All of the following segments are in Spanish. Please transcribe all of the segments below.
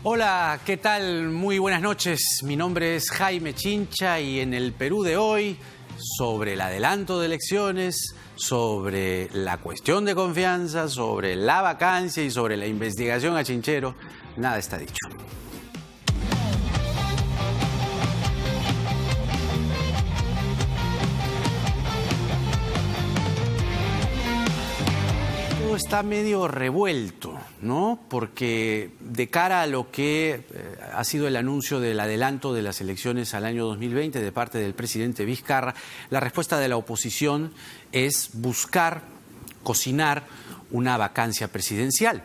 Hola, ¿qué tal? Muy buenas noches. Mi nombre es Jaime Chincha y en el Perú de hoy, sobre el adelanto de elecciones, sobre la cuestión de confianza, sobre la vacancia y sobre la investigación a Chinchero, nada está dicho. Está medio revuelto, ¿no? Porque de cara a lo que ha sido el anuncio del adelanto de las elecciones al año 2020 de parte del presidente Vizcarra, la respuesta de la oposición es buscar cocinar una vacancia presidencial.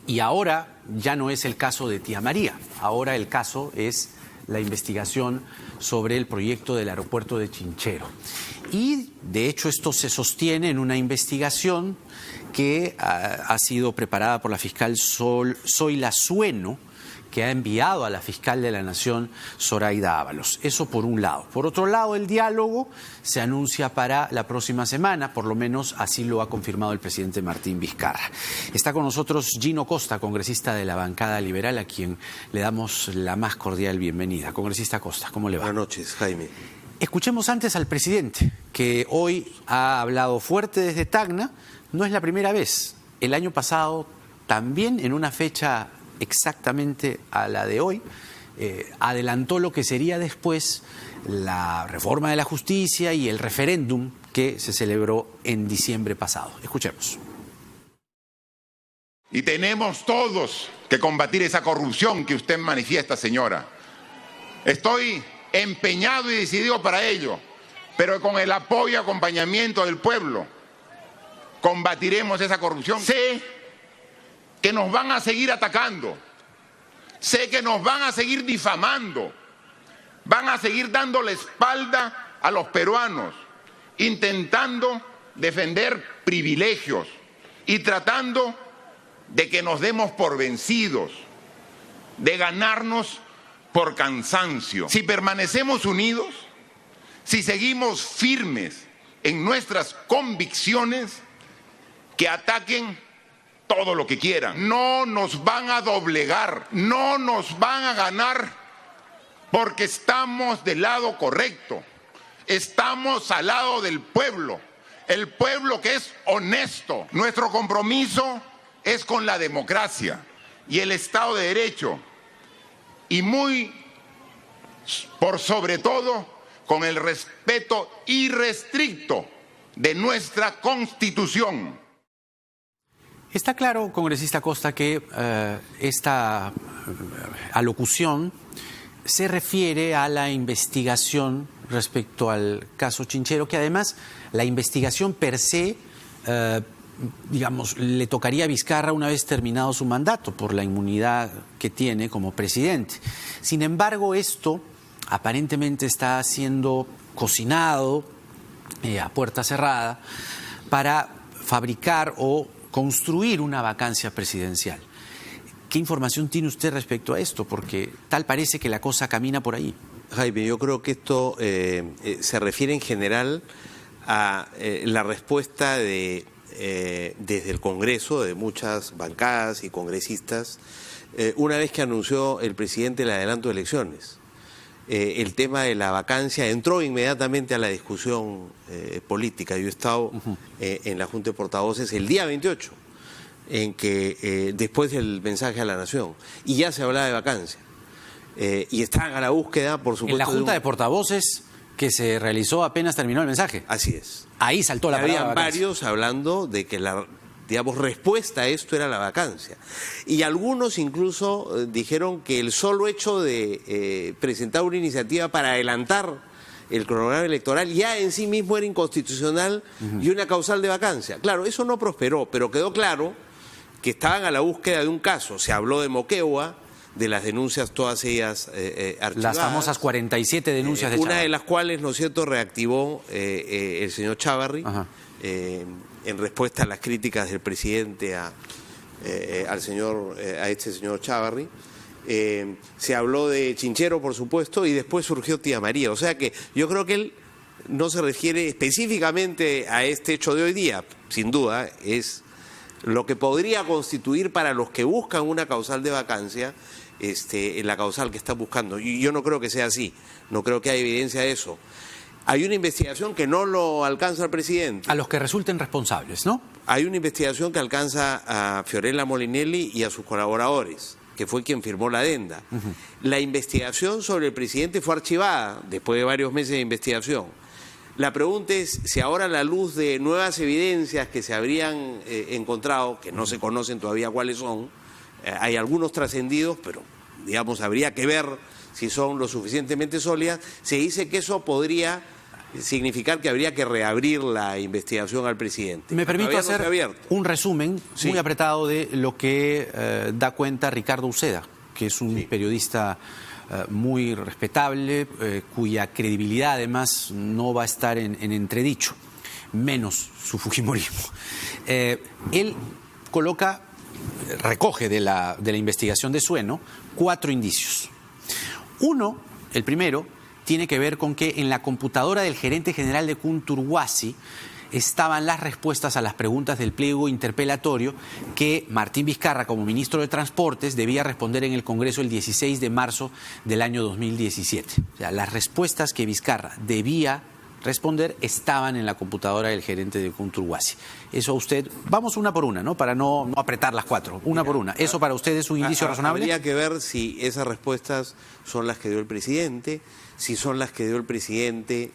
Y ahora ya no es el caso de Tía María, ahora el caso es la investigación sobre el proyecto del aeropuerto de Chinchero. Y de hecho esto se sostiene en una investigación que ha sido preparada por la fiscal Zoila Sueno, que ha enviado a la fiscal de la Nación, Zoraida Ábalos. Eso por un lado. Por otro lado, el diálogo se anuncia para la próxima semana, por lo menos así lo ha confirmado el presidente Martín Vizcarra. Está con nosotros Gino Costa, congresista de la bancada liberal, a quien le damos la más cordial bienvenida. Congresista Costa, ¿cómo le va? Buenas noches, Jaime. Escuchemos antes al presidente, que hoy ha hablado fuerte desde Tacna. No es la primera vez. El año pasado, también en una fecha exactamente a la de hoy, adelantó lo que sería después la reforma de la justicia y el referéndum que se celebró en diciembre pasado. Escuchemos. Y tenemos todos que combatir esa corrupción que usted manifiesta, señora. Estoy empeñado y decidido para ello, pero con el apoyo y acompañamiento del pueblo combatiremos esa corrupción. Sé que nos van a seguir atacando, sé que nos van a seguir difamando, van a seguir dando la espalda a los peruanos, intentando defender privilegios y tratando de que nos demos por vencidos, de ganarnos por cansancio. Si permanecemos unidos, si seguimos firmes en nuestras convicciones, que ataquen todo lo que quieran. No nos van a doblegar, no nos van a ganar porque estamos del lado correcto. Estamos al lado del pueblo, el pueblo que es honesto. Nuestro compromiso es con la democracia y el Estado de Derecho y muy por sobre todo con el respeto irrestricto de nuestra Constitución. Está claro, congresista Costa, que esta alocución se refiere a la investigación respecto al caso Chinchero, que además la investigación per se, digamos, le tocaría a Vizcarra una vez terminado su mandato por la inmunidad que tiene como presidente. Sin embargo, esto aparentemente está siendo cocinado a puerta cerrada para fabricar o construir una vacancia presidencial. ¿Qué información tiene usted respecto a esto? Porque tal parece que la cosa camina por ahí. Jaime, yo creo que esto se refiere en general a la respuesta desde el Congreso, de muchas bancadas y congresistas, una vez que anunció el presidente el adelanto de elecciones. El tema de la vacancia entró inmediatamente a la discusión política. Yo he estado en la Junta de Portavoces el día 28, en que después del mensaje a la Nación, y ya se hablaba de vacancia. Y están a la búsqueda, por supuesto. En la Junta de Portavoces que se realizó apenas terminó el mensaje. Así es. Ahí saltó la palabra vacancia. Habían varios hablando de que la, digamos, respuesta a esto era la vacancia. Y algunos incluso dijeron que el solo hecho de presentar una iniciativa para adelantar el cronograma electoral ya en sí mismo era inconstitucional y una causal de vacancia. Claro, eso no prosperó, pero quedó claro que estaban a la búsqueda de un caso. Se habló de Moquegua, de las denuncias, todas ellas archivadas. Las famosas 47 denuncias de Chávarri. Una de las cuales, ¿no es cierto?, reactivó el señor Chávarri en respuesta a las críticas del presidente a este señor Chávarri. Se habló de Chinchero, por supuesto, y después surgió Tía María. O sea que yo creo que él no se refiere específicamente a este hecho de hoy día. Sin duda, es lo que podría constituir para los que buscan una causal de vacancia, la causal que están buscando. Y yo no creo que sea así, no creo que haya evidencia de eso. Hay una investigación que no lo alcanza al presidente. A los que resulten responsables, ¿no? Hay una investigación que alcanza a Fiorella Molinelli y a sus colaboradores, que fue quien firmó la adenda. La investigación sobre el presidente fue archivada después de varios meses de investigación. La pregunta es si ahora, a la luz de nuevas evidencias que se habrían encontrado, que no se conocen todavía cuáles son, hay algunos trascendidos, pero digamos habría que ver si son lo suficientemente sólidas, se dice que eso podría significar que habría que reabrir la investigación al presidente. Me permito hacer un resumen muy apretado de lo que da cuenta Ricardo Uceda, que es un periodista muy respetable, cuya credibilidad además no va a estar en entredicho, menos su fujimorismo. Él recoge de la investigación de Sueno 4 indicios. Uno, el primero, tiene que ver con que en la computadora del gerente general de Kunturwasi estaban las respuestas a las preguntas del pliego interpelatorio que Martín Vizcarra, como ministro de Transportes, debía responder en el Congreso el 16 de marzo del año 2017. O sea, las respuestas que Vizcarra debía responder estaban en la computadora del gerente de Kunturwasi. Eso a usted, vamos una por una, ¿no? Para no apretar las 4, una por una. ¿Eso para usted es un indicio razonable? Habría que ver si esas respuestas son las que dio el presidente, si son las que dio el presidente.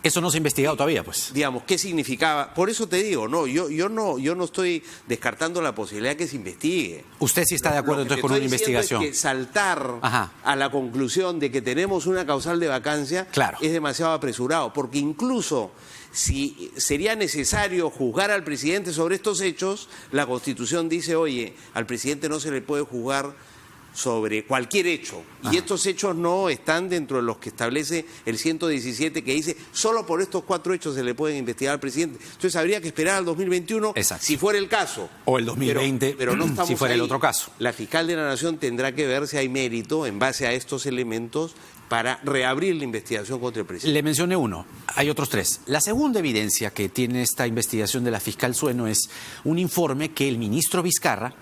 Eso no se ha investigado todavía, pues. Digamos, ¿qué significaba? Por eso te digo, yo no estoy descartando la posibilidad que se investigue. ¿Usted sí está de acuerdo entonces con una investigación? Es que saltar a la conclusión de que tenemos una causal de vacancia es demasiado apresurado, porque incluso si sería necesario juzgar al presidente sobre estos hechos, la Constitución dice, oye, al presidente no se le puede juzgar sobre cualquier hecho, y estos hechos no están dentro de los que establece el 117, que dice solo por estos 4 hechos se le pueden investigar al presidente. Entonces habría que esperar al 2021 si fuera el caso, o el 2020 pero no estamos si fuera ahí. El otro caso. La fiscal de la Nación tendrá que ver si hay mérito en base a estos elementos para reabrir la investigación contra el presidente. Le mencioné uno, hay otros 3. La segunda evidencia que tiene esta investigación de la fiscal Sueno es un informe que el ministro Vizcarra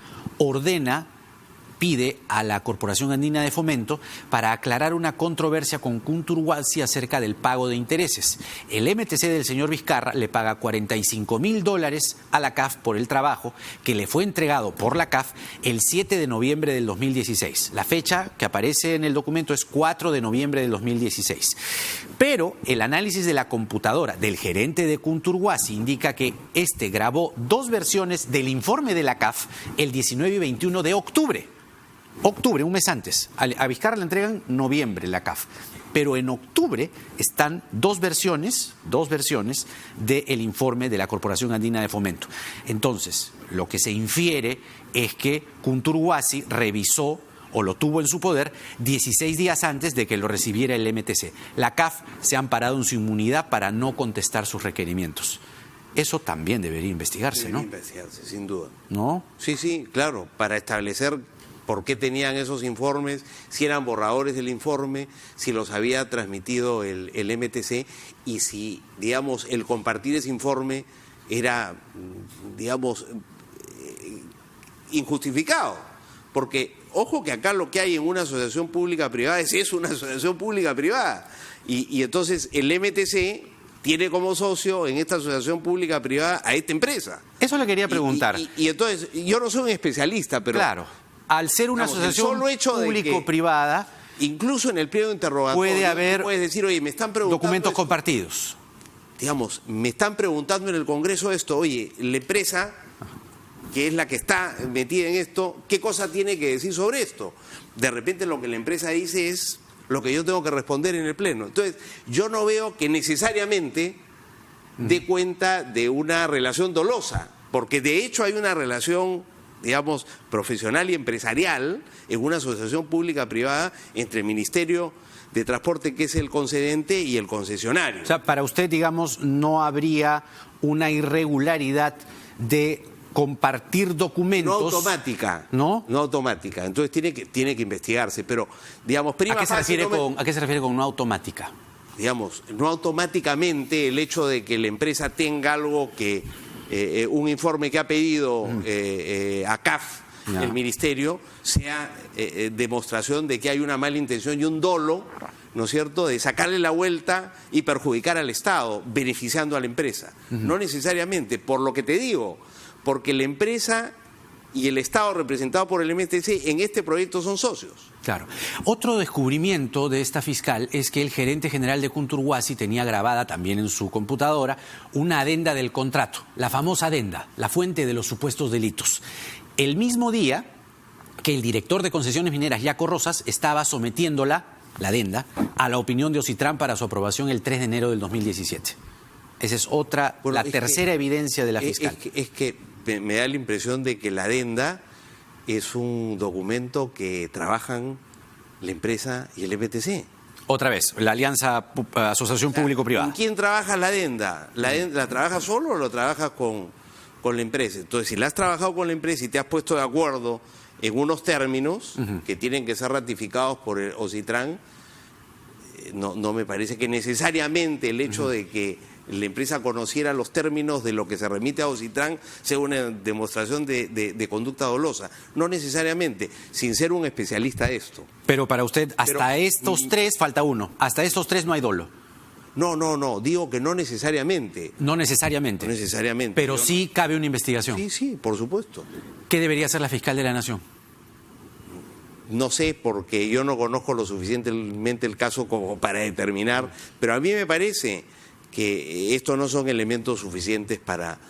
pide a la Corporación Andina de Fomento para aclarar una controversia con Kunturwasi acerca del pago de intereses. El MTC del señor Vizcarra le paga $45.000 a la CAF por el trabajo que le fue entregado por la CAF el 7 de noviembre del 2016. La fecha que aparece en el documento es 4 de noviembre del 2016. Pero el análisis de la computadora del gerente de Kunturwasi indica que este grabó 2 versiones del informe de la CAF el 19 y 21 de octubre. Un mes antes. A Vizcarra le entregan noviembre la CAF. Pero en octubre están 2 versiones del informe de la Corporación Andina de Fomento. Entonces, lo que se infiere es que Kunturwasi revisó o lo tuvo en su poder 16 días antes de que lo recibiera el MTC. La CAF se ha amparado en su inmunidad para no contestar sus requerimientos. Eso también debería investigarse, ¿no? Debería investigarse, sin duda. ¿No? Sí, claro, para establecer por qué tenían esos informes, si eran borradores del informe, si los había transmitido el MTC y si, digamos, el compartir ese informe era, digamos, injustificado. Porque, ojo que acá lo que hay en una asociación pública-privada es una asociación pública-privada. Y entonces el MTC tiene como socio en esta asociación pública-privada a esta empresa. Eso le quería preguntar. Y entonces, yo no soy un especialista, pero... Claro. Al ser una asociación público-privada, incluso en el pliego de interrogatorio puede haber puedes decir, oye, me están preguntando documentos esto. Compartidos. Digamos, me están preguntando en el Congreso esto, oye, la empresa, que es la que está metida en esto, ¿qué cosa tiene que decir sobre esto? De repente lo que la empresa dice es lo que yo tengo que responder en el Pleno. Entonces, yo no veo que necesariamente dé cuenta de una relación dolosa, porque de hecho hay una relación, digamos, profesional y empresarial en una asociación pública-privada entre el Ministerio de Transporte, que es el concedente, y el concesionario. O sea, para usted, digamos, no habría una irregularidad de compartir documentos. No automática. ¿No? No automática. Entonces tiene que investigarse, pero, digamos, ¿A qué se refiere con no automática? Digamos, no automáticamente el hecho de que la empresa tenga algo que un informe que ha pedido a CAF, el ministerio, sea demostración de que hay una mala intención y un dolo, ¿no es cierto?, de sacarle la vuelta y perjudicar al Estado, beneficiando a la empresa. No necesariamente, por lo que te digo, porque la empresa y el Estado representado por el MTC en este proyecto son socios. Claro. Otro descubrimiento de esta fiscal es que el gerente general de Kunturhuasi tenía grabada también en su computadora una adenda del contrato, la famosa adenda, la fuente de los supuestos delitos. El mismo día que el director de Concesiones Mineras, Yaco Rosas, estaba sometiéndola, la adenda, a la opinión de Ocitrán para su aprobación el 3 de enero del 2017. Esa es otra, la tercera evidencia de la fiscal. Es que me da la impresión de que la adenda es un documento que trabajan la empresa y el MTC. Otra vez, la alianza Asociación Público-Privada. ¿Con quién trabaja la adenda? ¿La trabajas solo o lo trabajas con la empresa? Entonces, si la has trabajado con la empresa y te has puesto de acuerdo en unos términos que tienen que ser ratificados por el Ocitrán, no me parece que necesariamente el hecho de que la empresa conociera los términos de lo que se remite a Ocitrán sea una demostración de conducta dolosa. No necesariamente, sin ser un especialista de esto. Pero para usted, hasta estos tres, falta uno, hasta estos tres no hay dolo. No, digo que no necesariamente. No necesariamente. No necesariamente. Pero sí cabe una investigación. Sí, por supuesto. ¿Qué debería hacer la fiscal de la Nación? No sé, porque yo no conozco lo suficientemente el caso como para determinar, pero a mí me parece que estos no son elementos suficientes para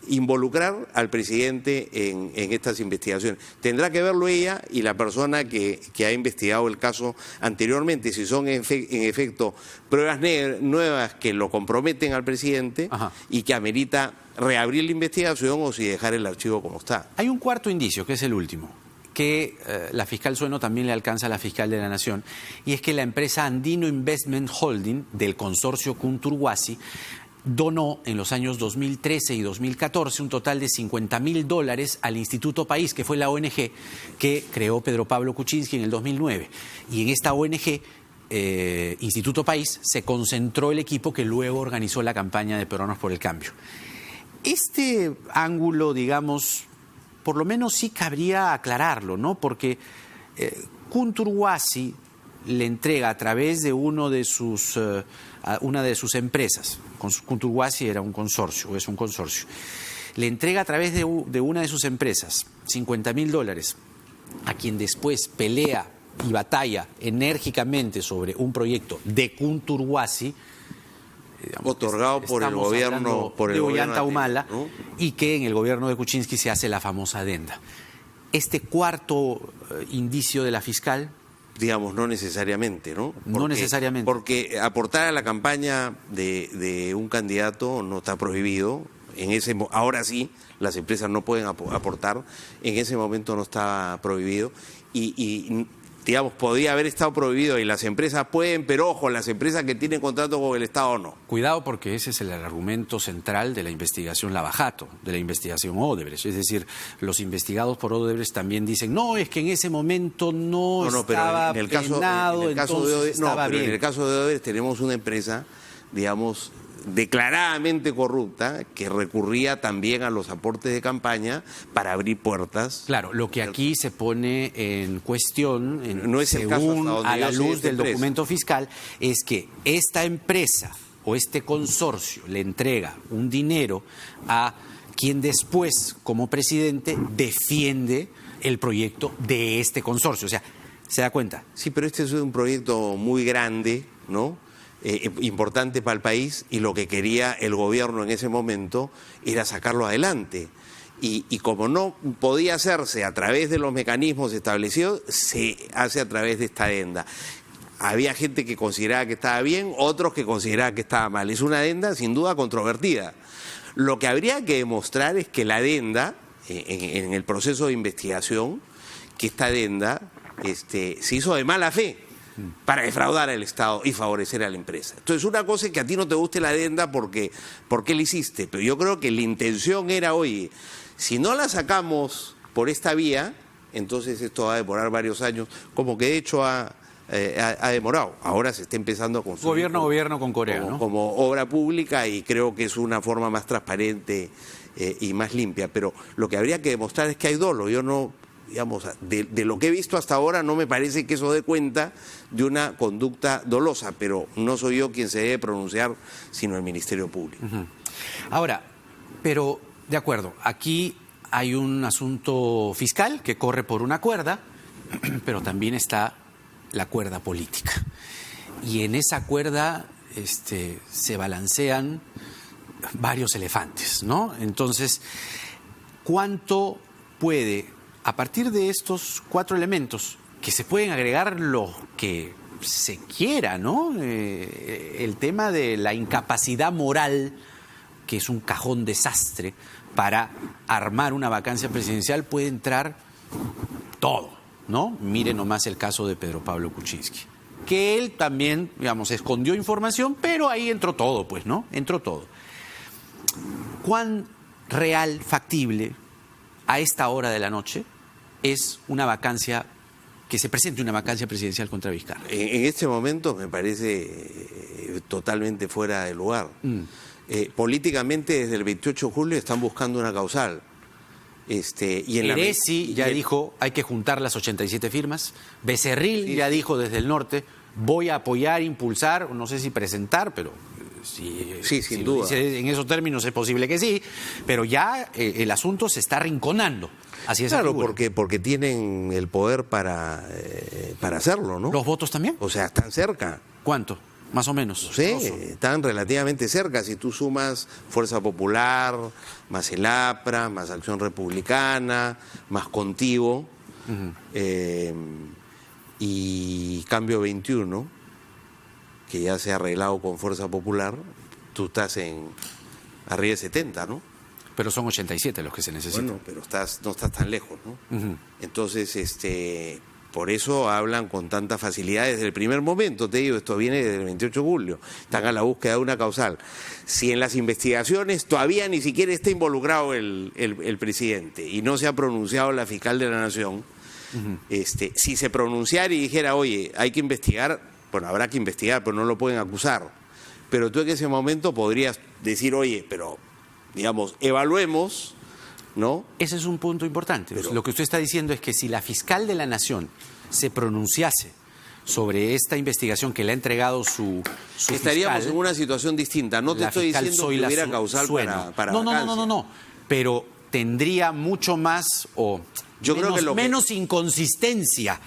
involucrar al presidente en estas investigaciones. Tendrá que verlo ella y la persona que ha investigado el caso anteriormente, si son en efecto pruebas nuevas que lo comprometen al presidente y que amerita reabrir la investigación o si dejar el archivo como está. Hay un cuarto indicio, que es el último, que la fiscal Sueno también le alcanza a la fiscal de la Nación, y es que la empresa Andino Investment Holding del consorcio Kunturhuasi donó en los años 2013 y 2014 un total de $50.000 al Instituto País, que fue la ONG que creó Pedro Pablo Kuczynski en el 2009. Y en esta ONG, Instituto País, se concentró el equipo que luego organizó la campaña de Peruanos por el Cambio. Este ángulo, digamos, por lo menos sí cabría aclararlo, ¿no? Porque Kunturhuasi le entrega a través de una de sus empresas, Kunturhuasi era un consorcio, o es un consorcio, le entrega a través de una de sus empresas $50.000 a quien después pelea y batalla enérgicamente sobre un proyecto de Kunturhuasi, otorgado por el gobierno de Ollanta Humala, ¿no? Y que en el gobierno de Kuczynski se hace la famosa adenda. Este cuarto indicio de la fiscal, digamos, no necesariamente, ¿no? No necesariamente. Porque aportar a la campaña de un candidato no está prohibido. Ahora sí, las empresas no pueden aportar. En ese momento no está prohibido. Y digamos, podría haber estado prohibido y las empresas pueden, pero ojo, las empresas que tienen contrato con el Estado no. Cuidado, porque ese es el argumento central de la investigación Lavajato, de la investigación Odebrecht. Es decir, los investigados por Odebrecht también dicen, no, es que en ese momento no estaba penado, entonces estaba bien. En el caso de Odebrecht tenemos una empresa, digamos, declaradamente corrupta, que recurría también a los aportes de campaña para abrir puertas. Claro, lo que aquí se pone en cuestión, no es el según caso a la luz del documento fiscal, es que esta empresa o este consorcio le entrega un dinero a quien después, como presidente, defiende el proyecto de este consorcio. O sea, ¿se da cuenta? Sí, pero este es un proyecto muy grande, ¿no? Importante para el país, y lo que quería el gobierno en ese momento era sacarlo adelante. Y como no podía hacerse a través de los mecanismos establecidos, se hace a través de esta adenda. Había gente que consideraba que estaba bien, otros que consideraban que estaba mal. Es una adenda sin duda controvertida. Lo que habría que demostrar es que la adenda, en el proceso de investigación, que esta adenda se hizo de mala fe para defraudar al Estado y favorecer a la empresa. Entonces, una cosa es que a ti no te guste la adenda porque la hiciste, pero yo creo que la intención era, oye, si no la sacamos por esta vía, entonces esto va a demorar varios años, como que de hecho ha ha demorado. Ahora se está empezando a construir gobierno con Corea, como, ¿no? como obra pública, y creo que es una forma más transparente y más limpia. Pero lo que habría que demostrar es que hay dolo. Yo no, digamos, de lo que he visto hasta ahora no me parece que eso dé cuenta de una conducta dolosa, pero no soy yo quien se debe pronunciar, sino el Ministerio Público. Ahora, pero de acuerdo, aquí hay un asunto fiscal que corre por una cuerda, pero también está la cuerda política. Y en esa cuerda se balancean varios elefantes, ¿no? Entonces, ¿cuánto puede, a partir de estos 4 elementos, que se pueden agregar lo que se quiera, ¿no? El tema de la incapacidad moral, que es un cajón desastre para armar una vacancia presidencial, puede entrar todo, ¿no? Mire nomás el caso de Pedro Pablo Kuczynski, que él también, digamos, escondió información, pero ahí entró todo, pues, ¿no? Entró todo. ¿Cuán real, factible, a esta hora de la noche, es una vacancia, que se presente una vacancia presidencial contra Vizcarra? En este momento me parece totalmente fuera de lugar. Políticamente, desde el 28 de julio están buscando una causal. Y en Eresi ya dijo, hay que juntar las 87 firmas. Becerril ya dijo desde el norte, voy a apoyar, impulsar, no sé si presentar, pero sin duda. En esos términos es posible que sí, pero ya el asunto se está arrinconando hacia esa figura. Porque tienen el poder para hacerlo, ¿no? ¿Los votos también? O sea, están cerca. ¿Cuánto? Más o menos. Sí, están relativamente cerca. Si tú sumas Fuerza Popular, más el APRA, más Acción Republicana, más Contigo, y Cambio 21, que ya se ha arreglado con Fuerza Popular, tú estás en arriba de 70, ¿no? Pero son 87 los que se necesitan. Bueno, pero no estás tan lejos, ¿no? Entonces, por eso hablan con tanta facilidad desde el primer momento. Te digo, esto viene desde el 28 de julio. Están a la búsqueda de una causal. Si en las investigaciones todavía ni siquiera está involucrado el presidente y no se ha pronunciado la fiscal de la Nación, si se pronunciara y dijera, oye, hay que investigar, bueno, habrá que investigar, pero no lo pueden acusar. Pero tú en ese momento podrías decir, oye, pero, digamos, evaluemos, ¿no? Ese es un punto importante. Pero lo que usted está diciendo es que si la fiscal de la Nación se pronunciase sobre esta investigación que le ha entregado su estaríamos fiscal, en una situación distinta. No te estoy diciendo que hubiera causal para vacancia. No. Pero tendría mucho más menos inconsistencia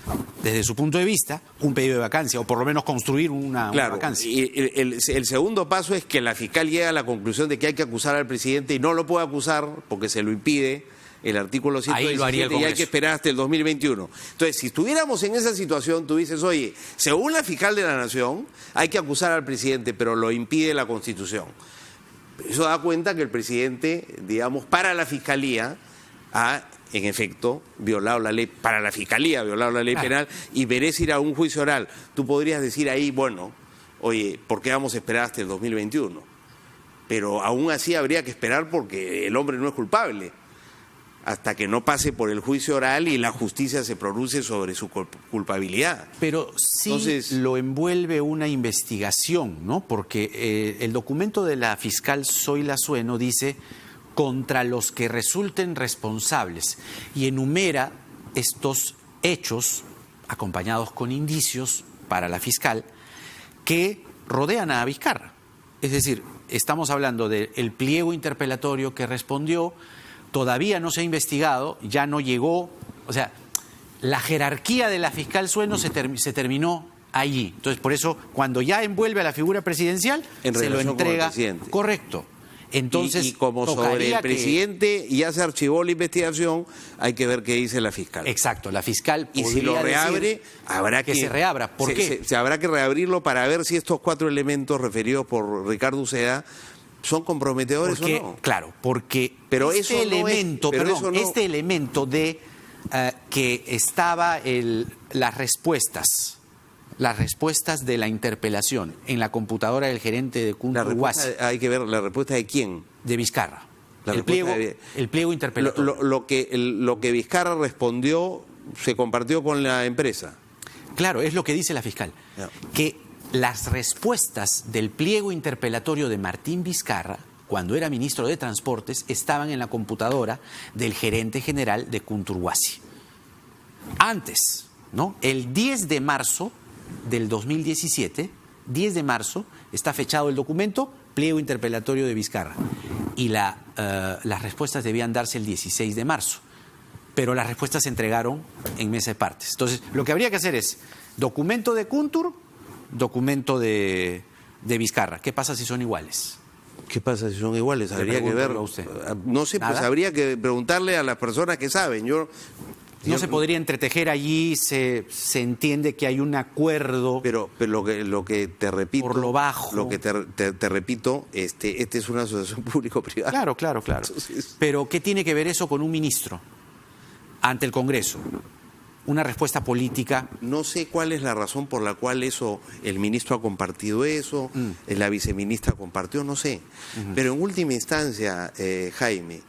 desde su punto de vista un pedido de vacancia, o por lo menos construir una vacancia. Y el segundo paso es que la fiscal llega a la conclusión de que hay que acusar al presidente y no lo puede acusar porque se lo impide el artículo 117 y hay que esperar hasta el 2021. Entonces, si estuviéramos en esa situación, tú dices, oye, según la fiscal de la Nación, hay que acusar al presidente, pero lo impide la Constitución. Eso da cuenta que el presidente, digamos, para la Fiscalía, ha, en efecto, violado la ley, para la Fiscalía ha violado la ley penal y merece ir a un juicio oral. Tú podrías decir ahí, bueno, oye, ¿por qué vamos a esperar hasta el 2021? Pero aún así habría que esperar porque el hombre no es culpable, hasta que no pase por el juicio oral y la justicia se pronuncie sobre su culpabilidad. Pero sí lo envuelve una investigación, ¿no? Porque el documento de la fiscal Zoila Sueno dice contra los que resulten responsables y enumera estos hechos acompañados con indicios para la fiscal que rodean a Vizcarra. Es decir, estamos hablando del pliego interpelatorio que respondió, todavía no se ha investigado, ya no llegó, o sea, la jerarquía de la fiscal Sueno se terminó allí. Entonces, por eso, cuando ya envuelve a la figura presidencial, se lo entrega. Correcto. Entonces, y como sobre el presidente ya se archivó la investigación, hay que ver qué dice la fiscal. Exacto, la fiscal y si lo reabre, habrá que se reabra. ¿Por qué? Se habrá que reabrirlo para ver si estos 4 elementos referidos por Ricardo Uceda son comprometedores o no. Claro, porque este elemento de que estaba las respuestas de la interpelación en la computadora del gerente de Cunturhuasi. Hay que ver la respuesta de quién. De Vizcarra. El pliego interpelatorio. Lo que Vizcarra respondió se compartió con la empresa. Claro, es lo que dice la fiscal. Ya. Que las respuestas del pliego interpelatorio de Martín Vizcarra, cuando era ministro de Transportes, estaban en la computadora del gerente general de Kunturwasi. Antes, ¿no? El 10 de marzo del 2017, 10 de marzo, está fechado el documento, pliego interpelatorio de Vizcarra. Y las respuestas debían darse el 16 de marzo. Pero las respuestas se entregaron en mesa de partes. Entonces, lo que habría que hacer es documento de Kuntur, documento de Vizcarra. ¿Qué pasa si son iguales? ¿Qué pasa si son iguales? Habría que ver. A usted. No sé, pues ¿Nada? habría que preguntarle a las personas que saben. No se podría entretejer allí, se entiende que hay un acuerdo. Pero lo que te repito, por lo bajo. Lo que te repito, este es una asociación público-privada. Claro. Entonces, Pero ¿qué tiene que ver eso con un ministro ante el Congreso? Una respuesta política. no sé cuál es la razón por la cual el ministro ha compartido eso, la viceministra compartió, no sé. Pero en última instancia, Jaime,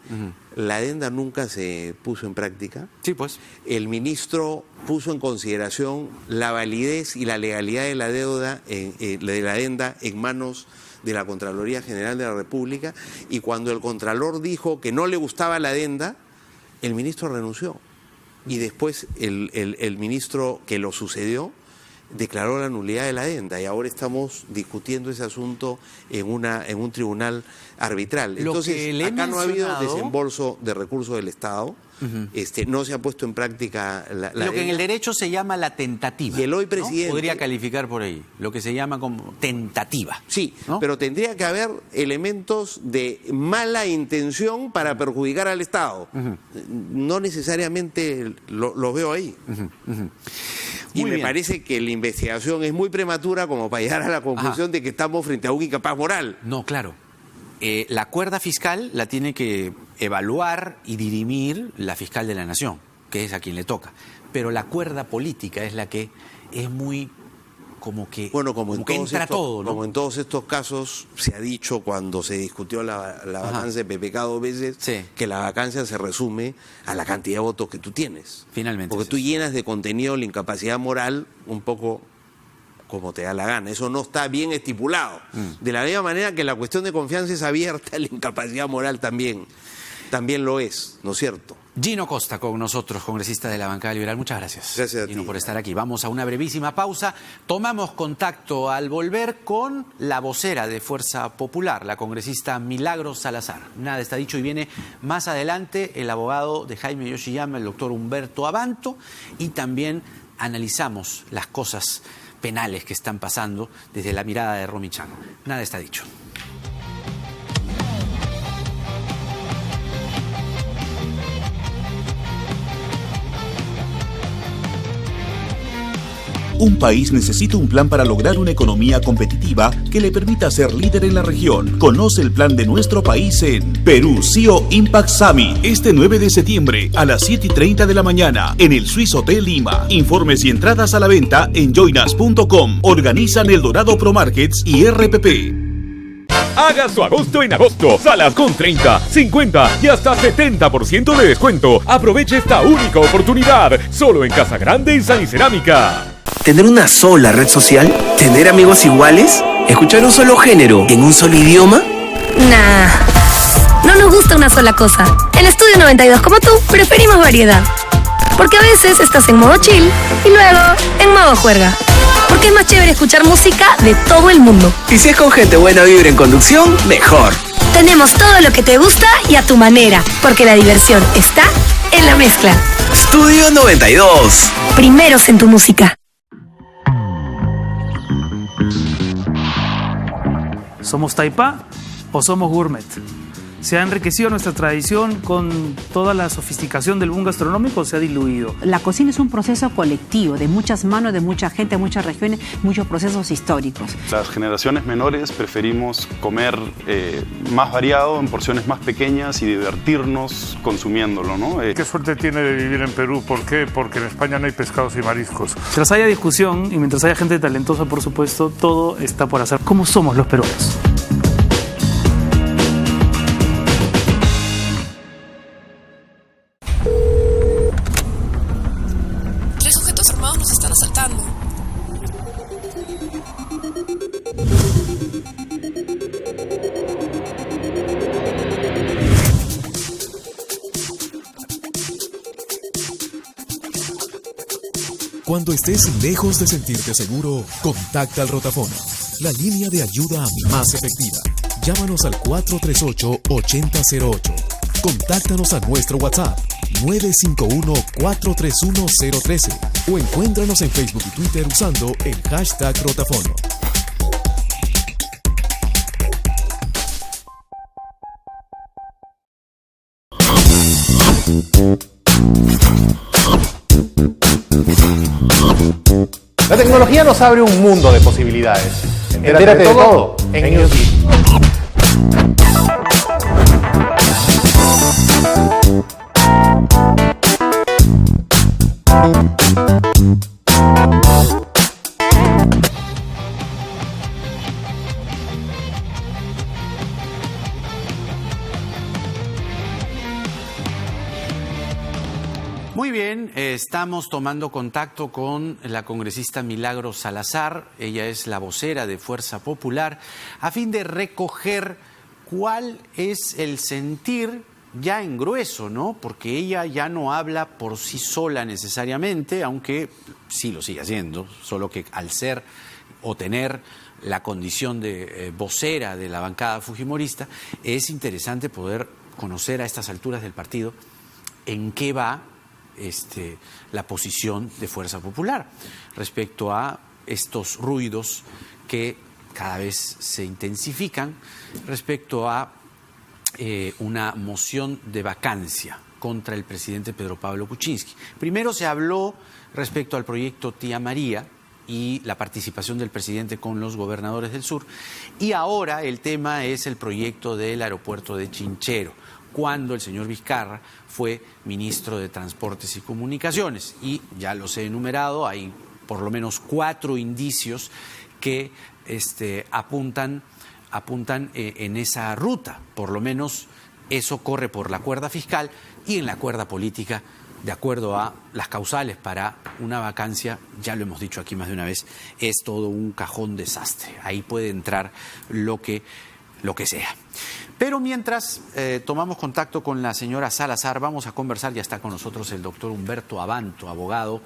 la adenda nunca se puso en práctica. Sí, pues. El ministro puso en consideración la validez y la legalidad de la deuda, de la adenda en manos de la Contraloría General de la República, y cuando el Contralor dijo que no le gustaba la adenda, el ministro renunció. Y después el ministro que lo sucedió declaró la nulidad de la adenda, y ahora estamos discutiendo ese asunto en un tribunal arbitral. Entonces, acá no ha habido desembolso de recursos del Estado, no se ha puesto en práctica la lo que en el derecho se llama la tentativa. Y el hoy presidente, ¿no? Podría calificar por ahí, lo que se llama como tentativa. Sí, ¿no? pero tendría que haber elementos de mala intención para perjudicar al Estado. No necesariamente lo veo ahí. Y me parece que la investigación es muy prematura como para llegar a la conclusión de que estamos frente a un incapaz moral. No, claro. La cuerda fiscal la tiene que evaluar y dirimir la fiscal de la Nación, que es a quien le toca. Pero la cuerda política es la que es muy como que entra todo, ¿no? Como en todos estos casos se ha dicho cuando se discutió la vacancia de PPK 2 veces, que la vacancia se resume a la cantidad de votos que tú tienes. Finalmente. Porque tú llenas de contenido la incapacidad moral un poco como te da la gana. Eso no está bien estipulado. De la misma manera que la cuestión de confianza es abierta, la incapacidad moral también lo es, ¿no es cierto? Gino Costa con nosotros, congresista de la bancada liberal. Muchas gracias. Gracias a Gino, ti. por estar aquí. Vamos a una brevísima pausa. Tomamos contacto al volver con la vocera de Fuerza Popular, la congresista Milagros Salazar. Nada está dicho, y viene más adelante el abogado de Jaime Yoshiyama, el doctor Humberto Abanto, y también analizamos las cosas penales que están pasando desde la mirada de Romy Chang. Nada está dicho. Un país necesita un plan para lograr una economía competitiva que le permita ser líder en la región. Conoce el plan de nuestro país en Perú CEO Impact Summit, este 9 de septiembre a las 7:30 de la mañana en el Swiss Hotel Lima. Informes y entradas a la venta en joinas.com. Organizan El Dorado Pro Markets y RPP. Haga su agosto en agosto. Salas con 30, 50 y hasta 70% de descuento. Aproveche esta única oportunidad. Solo en Casa Grande y Sal y Cerámica. ¿Tener una sola red social? ¿Tener amigos iguales? ¿Escuchar un solo género en un solo idioma? Nah, no nos gusta una sola cosa. En Estudio 92, como tú, preferimos variedad. Porque a veces estás en modo chill y luego en modo juerga. Porque es más chévere escuchar música de todo el mundo. Y si es con gente buena vibra en conducción, mejor. Tenemos todo lo que te gusta y a tu manera. Porque la diversión está en la mezcla. Estudio 92. Primeros en tu música. ¿Somos Taipá o somos gourmet? ¿Se ha enriquecido nuestra tradición con toda la sofisticación del boom gastronómico o se ha diluido? La cocina es un proceso colectivo, de muchas manos, de mucha gente, de muchas regiones, muchos procesos históricos. Las generaciones menores preferimos comer más variado, en porciones más pequeñas y divertirnos consumiéndolo, ¿no? ¿Qué suerte tiene de vivir en Perú? ¿Por qué? Porque en España no hay pescados y mariscos. Mientras haya discusión y mientras haya gente talentosa, por supuesto, todo está por hacer. ¿Cómo somos los peruanos? grupos armados nos están asaltando. Cuando estés lejos de sentirte seguro, contacta al Rotafono, la línea de ayuda más efectiva. Llámanos al 438-8008. Contáctanos a nuestro WhatsApp 951-431-013 o encuéntranos en Facebook y Twitter usando el hashtag Rotafono. La tecnología nos abre un mundo de posibilidades. Entérate de todo en Newsbeat. Muy bien, estamos tomando contacto con la congresista Milagros Salazar. Ella es la vocera de Fuerza Popular, a fin de recoger cuál es el sentir ya en grueso, ¿no? Porque ella ya no habla por sí sola necesariamente, aunque sí lo sigue haciendo, solo que al ser o tener la condición de vocera de la bancada fujimorista, es interesante poder conocer a estas alturas del partido en qué va la posición de Fuerza Popular respecto a estos ruidos que cada vez se intensifican respecto a una moción de vacancia contra el presidente Pedro Pablo Kuczynski. Primero se habló respecto al proyecto Tía María y la participación del presidente con los gobernadores del sur, y ahora el tema es el proyecto del aeropuerto de Chinchero, cuando el señor Vizcarra fue ministro de Transportes y Comunicaciones. Y ya los he enumerado, hay por lo menos 4 indicios que apuntan en esa ruta. Por lo menos eso corre por la cuerda fiscal y en la cuerda política, de acuerdo a las causales para una vacancia, ya lo hemos dicho aquí más de una vez, es todo un cajón desastre. Ahí puede entrar lo que sea. Pero mientras tomamos contacto con la señora Salazar, vamos a conversar. Ya está con nosotros el doctor Humberto Abanto, abogado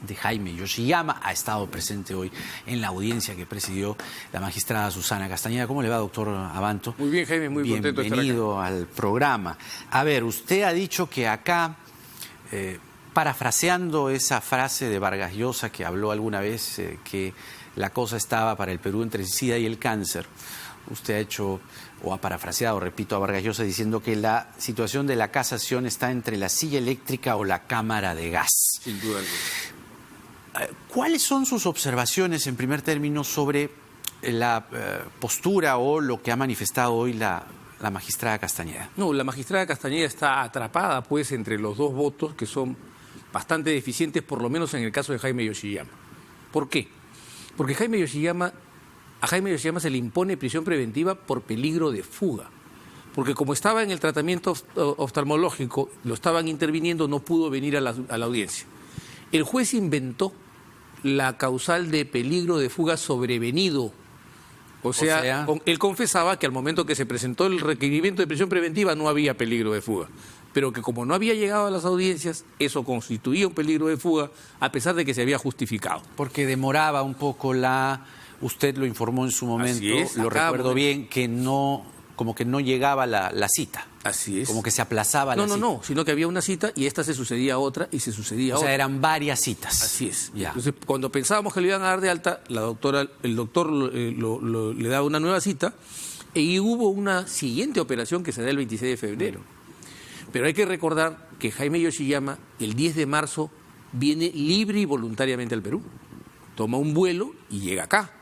de Jaime Yoshiyama. Ha estado presente hoy en la audiencia que presidió la magistrada Susana Castañeda. ¿Cómo le va, doctor Abanto? Muy bien, Jaime, muy contento de estar acá. Bienvenido al programa. A ver, usted ha dicho que acá, parafraseando esa frase de Vargas Llosa que habló alguna vez, que la cosa estaba para el Perú entre el SIDA y el cáncer, usted ha hecho o ha parafraseado, repito, a Vargas Llosa diciendo que la situación de la casación está entre la silla eléctrica o la cámara de gas. Sin duda alguna. ¿Cuáles son sus observaciones, en primer término, sobre la postura o lo que ha manifestado hoy la magistrada Castañeda? No, la magistrada Castañeda está atrapada, pues, entre los dos votos que son bastante deficientes, por lo menos en el caso de Jaime Yoshiyama. ¿Por qué? Porque a Jaime Yoshiyama se le impone prisión preventiva por peligro de fuga. Porque como estaba en el tratamiento oftalmológico, lo estaban interviniendo, no pudo venir a la audiencia. El juez inventó la causal de peligro de fuga sobrevenido. O sea, él confesaba que al momento que se presentó el requerimiento de prisión preventiva no había peligro de fuga, pero que como no había llegado a las audiencias, eso constituía un peligro de fuga a pesar de que se había justificado. Porque demoraba un poco usted lo informó en su momento, lo recuerdo bien, que no, como que no llegaba la cita. Así es. Como que se aplazaba la cita. No, sino que había una cita y esta se sucedía a otra y se sucedía a otra. O sea, eran varias citas. Así es. Ya. Entonces, cuando pensábamos que le iban a dar de alta, el doctor le daba una nueva cita y hubo una siguiente operación que se da el 26 de febrero. Pero hay que recordar que Jaime Yoshiyama, el 10 de marzo, viene libre y voluntariamente al Perú. Toma un vuelo y llega acá.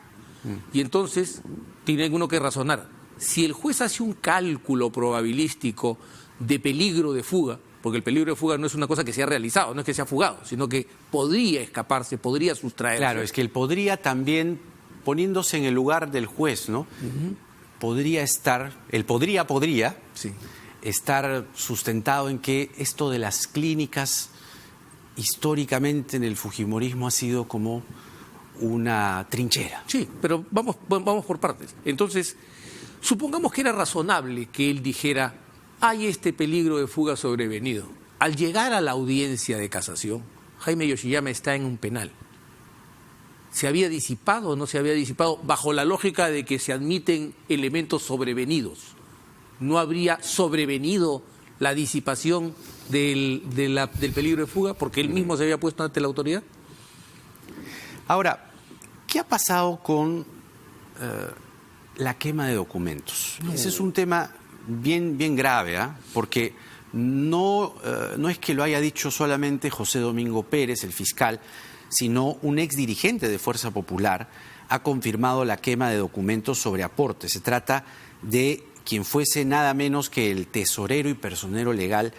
Y entonces tiene uno que razonar. Si el juez hace un cálculo probabilístico de peligro de fuga, porque el peligro de fuga no es una cosa que se ha realizado, no es que se ha fugado, sino que podría escaparse, podría sustraerse. Claro, es que él podría también, poniéndose en el lugar del juez, ¿no? Podría estar, sí, estar sustentado en que esto de las clínicas históricamente en el fujimorismo ha sido como una trinchera. Sí, pero vamos por partes. Entonces, supongamos que era razonable que él dijera, hay este peligro de fuga sobrevenido. Al llegar a la audiencia de casación, Jaime Yoshiyama está en un penal. ¿Se había disipado o no se había disipado? Bajo la lógica de que se admiten elementos sobrevenidos. ¿No habría sobrevenido la disipación del peligro de fuga porque él mismo se había puesto ante la autoridad? Ahora, ¿qué ha pasado con la quema de documentos? Ese es un tema bien grave, porque no es que lo haya dicho solamente José Domingo Pérez, el fiscal, sino un exdirigente de Fuerza Popular ha confirmado la quema de documentos sobre aportes. Se trata de quien fuese nada menos que el tesorero y personero legal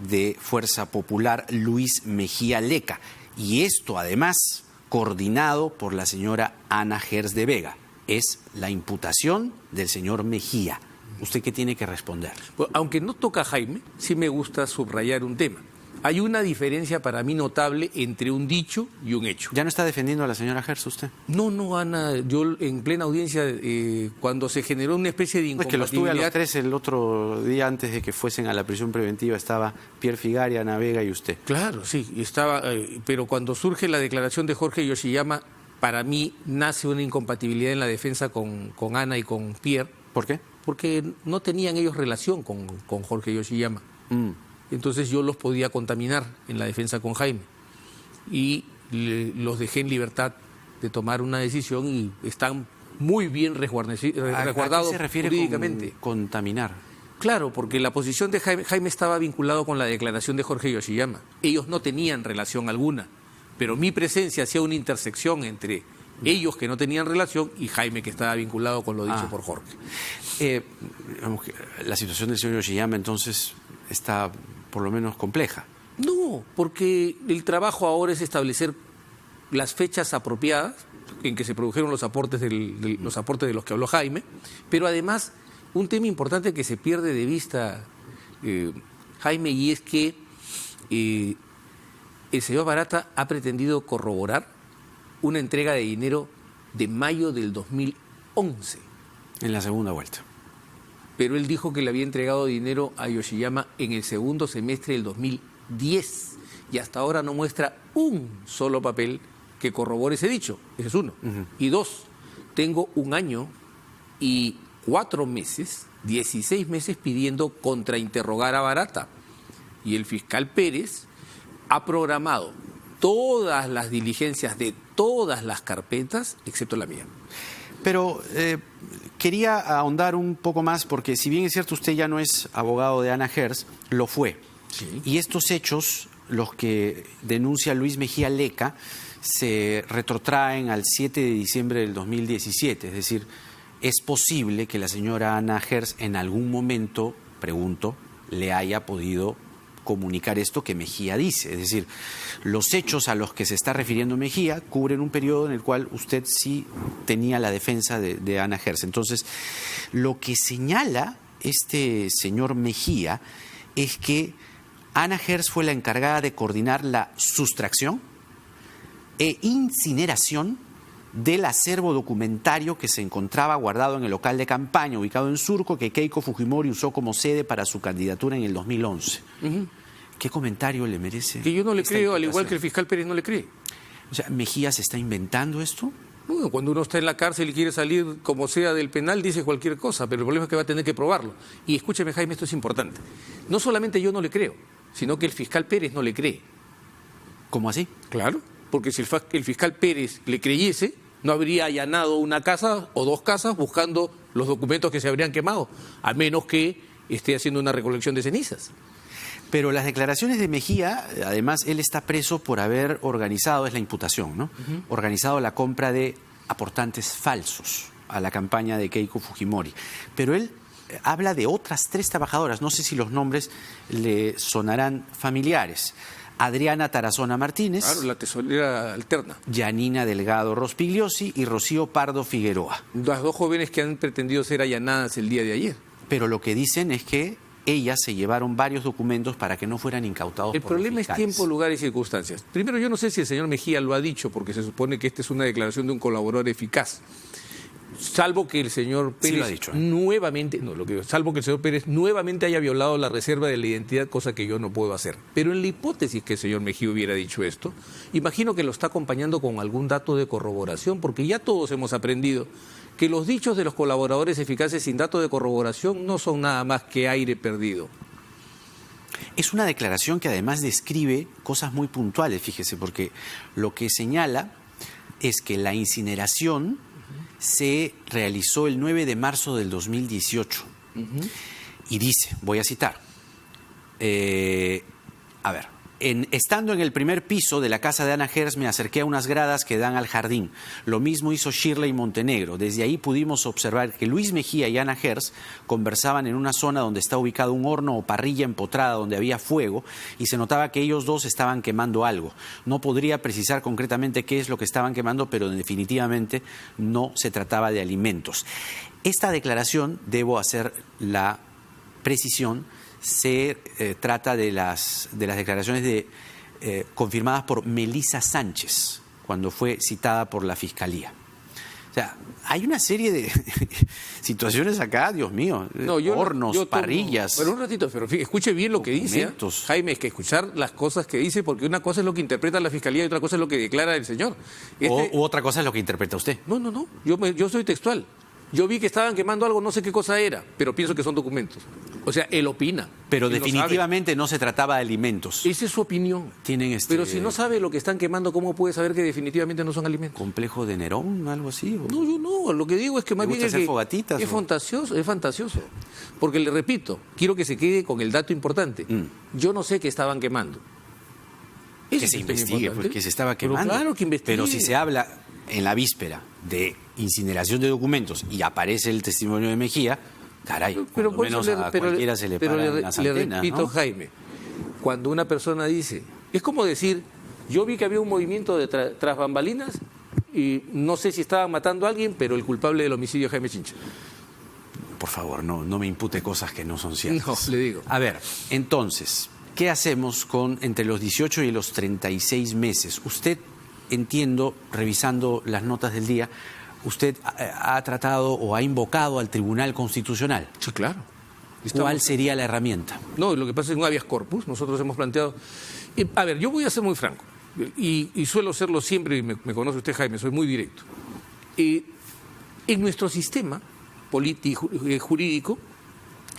de Fuerza Popular, Luis Mejía Leca. Y esto, además, coordinado por la señora Ana Gers de Vega. Es la imputación del señor Mejía. ¿Usted qué tiene que responder? Pues, aunque no toca a Jaime, sí me gusta subrayar un tema. Hay una diferencia para mí notable entre un dicho y un hecho. ¿Ya no está defendiendo a la señora Gers usted? No, Ana. Yo en plena audiencia, cuando se generó una especie de incompatibilidad... Es que los tuve a los tres el otro día antes de que fuesen a la prisión preventiva. Estaba Pierre Figari, Ana Vega y usted. Claro, sí. Estaba, pero cuando surge la declaración de Jorge Yoshiyama, para mí nace una incompatibilidad en la defensa con Ana y con Pierre. ¿Por qué? Porque no tenían ellos relación con Jorge Yoshiyama. Entonces yo los podía contaminar en la defensa con Jaime. Y los dejé en libertad de tomar una decisión y están muy bien resguardados ¿A qué se refiere jurídicamente. Con contaminar? Claro, porque la posición de Jaime estaba vinculado con la declaración de Jorge Yoshiyama. Ellos no tenían relación alguna, pero mi presencia hacía una intersección entre ellos que no tenían relación y Jaime que estaba vinculado con lo dicho por Jorge. La situación del señor Yoshiyama entonces está por lo menos compleja. No, porque el trabajo ahora es establecer las fechas apropiadas en que se produjeron los aportes los aportes de los que habló Jaime, pero además un tema importante que se pierde de vista, Jaime, y es que el señor Barata ha pretendido corroborar una entrega de dinero de mayo del 2011. En la segunda vuelta. Pero él dijo que le había entregado dinero a Yoshiyama en el segundo semestre del 2010 y hasta ahora no muestra un solo papel que corrobore ese dicho. Ese es uno. Y dos, tengo 1 año y 4 meses, 16 meses pidiendo contrainterrogar a Barata. Y el fiscal Pérez ha programado todas las diligencias de todas las carpetas, excepto la mía. Pero quería ahondar un poco más, porque si bien es cierto usted ya no es abogado de Ana Gers, lo fue. Sí. Y estos hechos, los que denuncia Luis Mejía Leca, se retrotraen al 7 de diciembre del 2017. Es decir, es posible que la señora Ana Gers en algún momento, pregunto, le haya podido comunicar esto que Mejía dice. Es decir, los hechos a los que se está refiriendo Mejía cubren un periodo en el cual usted sí tenía la defensa de Ana Gers. Entonces, lo que señala este señor Mejía es que Ana Gers fue la encargada de coordinar la sustracción e incineración del acervo documentario que se encontraba guardado en el local de campaña ubicado en Surco, que Keiko Fujimori usó como sede para su candidatura en el 2011. ¿Qué comentario le merece? Que yo no le creo, al igual que el fiscal Pérez no le cree. O sea, ¿Mejía se está inventando esto? Bueno, cuando uno está en la cárcel y quiere salir como sea del penal, dice cualquier cosa, pero el problema es que va a tener que probarlo. Y escúcheme, Jaime, esto es importante. No solamente yo no le creo, sino que el fiscal Pérez no le cree. ¿Cómo así? Claro, porque si el fiscal Pérez le creyese, no habría allanado una casa o 2 casas buscando los documentos que se habrían quemado, a menos que esté haciendo una recolección de cenizas. Pero las declaraciones de Mejía, además, él está preso por haber organizado, es la imputación, ¿no? Organizado la compra de aportantes falsos a la campaña de Keiko Fujimori. Pero él habla de otras 3 trabajadoras, no sé si los nombres le sonarán familiares. Adriana Tarazona Martínez. Claro, la tesorera alterna. Yanina Delgado Rospigliosi y Rocío Pardo Figueroa. Las 2 jóvenes que han pretendido ser allanadas el día de ayer. Pero lo que dicen es que ellas se llevaron varios documentos para que no fueran incautados El por los problema es fiscales. tiempo, lugar y circunstancias. Primero, yo no sé si el señor Mejía lo ha dicho, porque se supone que esta es una declaración de un colaborador eficaz. Salvo que el señor Pérez Sí lo ha dicho, nuevamente, no, lo que digo, salvo que el señor Pérez nuevamente haya violado la reserva de la identidad, cosa que yo no puedo hacer. Pero en la hipótesis que el señor Mejía hubiera dicho esto, imagino que lo está acompañando con algún dato de corroboración, porque ya todos hemos aprendido que los dichos de los colaboradores eficaces sin dato de corroboración no son nada más que aire perdido. Es una declaración que además describe cosas muy puntuales, fíjese, porque lo que señala es que la incineración se realizó el 9 de marzo del 2018. Y dice, voy a citar, estando en el primer piso de la casa de Ana Gers, me acerqué a unas gradas que dan al jardín. Lo mismo hizo Shirley Montenegro. Desde ahí pudimos observar que Luis Mejía y Ana Gers conversaban en una zona donde está ubicado un horno o parrilla empotrada donde había fuego y se notaba que ellos dos estaban quemando algo. No podría precisar concretamente qué es lo que estaban quemando, pero definitivamente no se trataba de alimentos. Esta declaración, debo hacer la precisión, se trata de las declaraciones confirmadas por Melissa Sánchez cuando fue citada por la Fiscalía. O sea, hay una serie de situaciones acá, Dios mío, hornos, parrillas. Pero un ratito, pero escuche bien lo que dice. Jaime, es que escuchar las cosas que dice, porque una cosa es lo que interpreta la Fiscalía y otra cosa es lo que declara el señor. U otra cosa es lo que interpreta usted. No, yo soy textual. Yo vi que estaban quemando algo, no sé qué cosa era, pero pienso que son documentos. O sea, él opina. Pero él definitivamente no se trataba de alimentos. Esa es su opinión. Pero si no sabe lo que están quemando, ¿cómo puede saber que definitivamente no son alimentos? ¿Complejo de Nerón, algo así? No, yo no. Lo que digo es que más bien hacer fogatitas, es fantasioso. Porque le repito, quiero que se quede con el dato importante. Yo no sé qué estaban quemando. Que se investigue, pues, que se estaba quemando. Pero claro que investigue. Pero si se habla en la víspera de incineración de documentos y aparece el testimonio de Mejía, caray, por lo menos a cualquiera se le paran las antenas, le repito, ¿no? Jaime, cuando una persona dice, es como decir, yo vi que había un movimiento de tras bambalinas y no sé si estaban matando a alguien, pero el culpable del homicidio es Jaime Chincha. Por favor, no me impute cosas que no son ciertas. No, le digo. A ver, entonces, ¿qué hacemos con entre los 18 y los 36 meses? Usted, entiendo, revisando las notas del día, usted ha tratado o ha invocado al Tribunal Constitucional. Sí, claro. ¿Cuál sería la herramienta? No, lo que pasa es un habeas corpus. Nosotros hemos planteado... A ver, yo voy a ser muy franco. Y suelo serlo siempre, y me conoce usted, Jaime, soy muy directo. En nuestro sistema político jurídico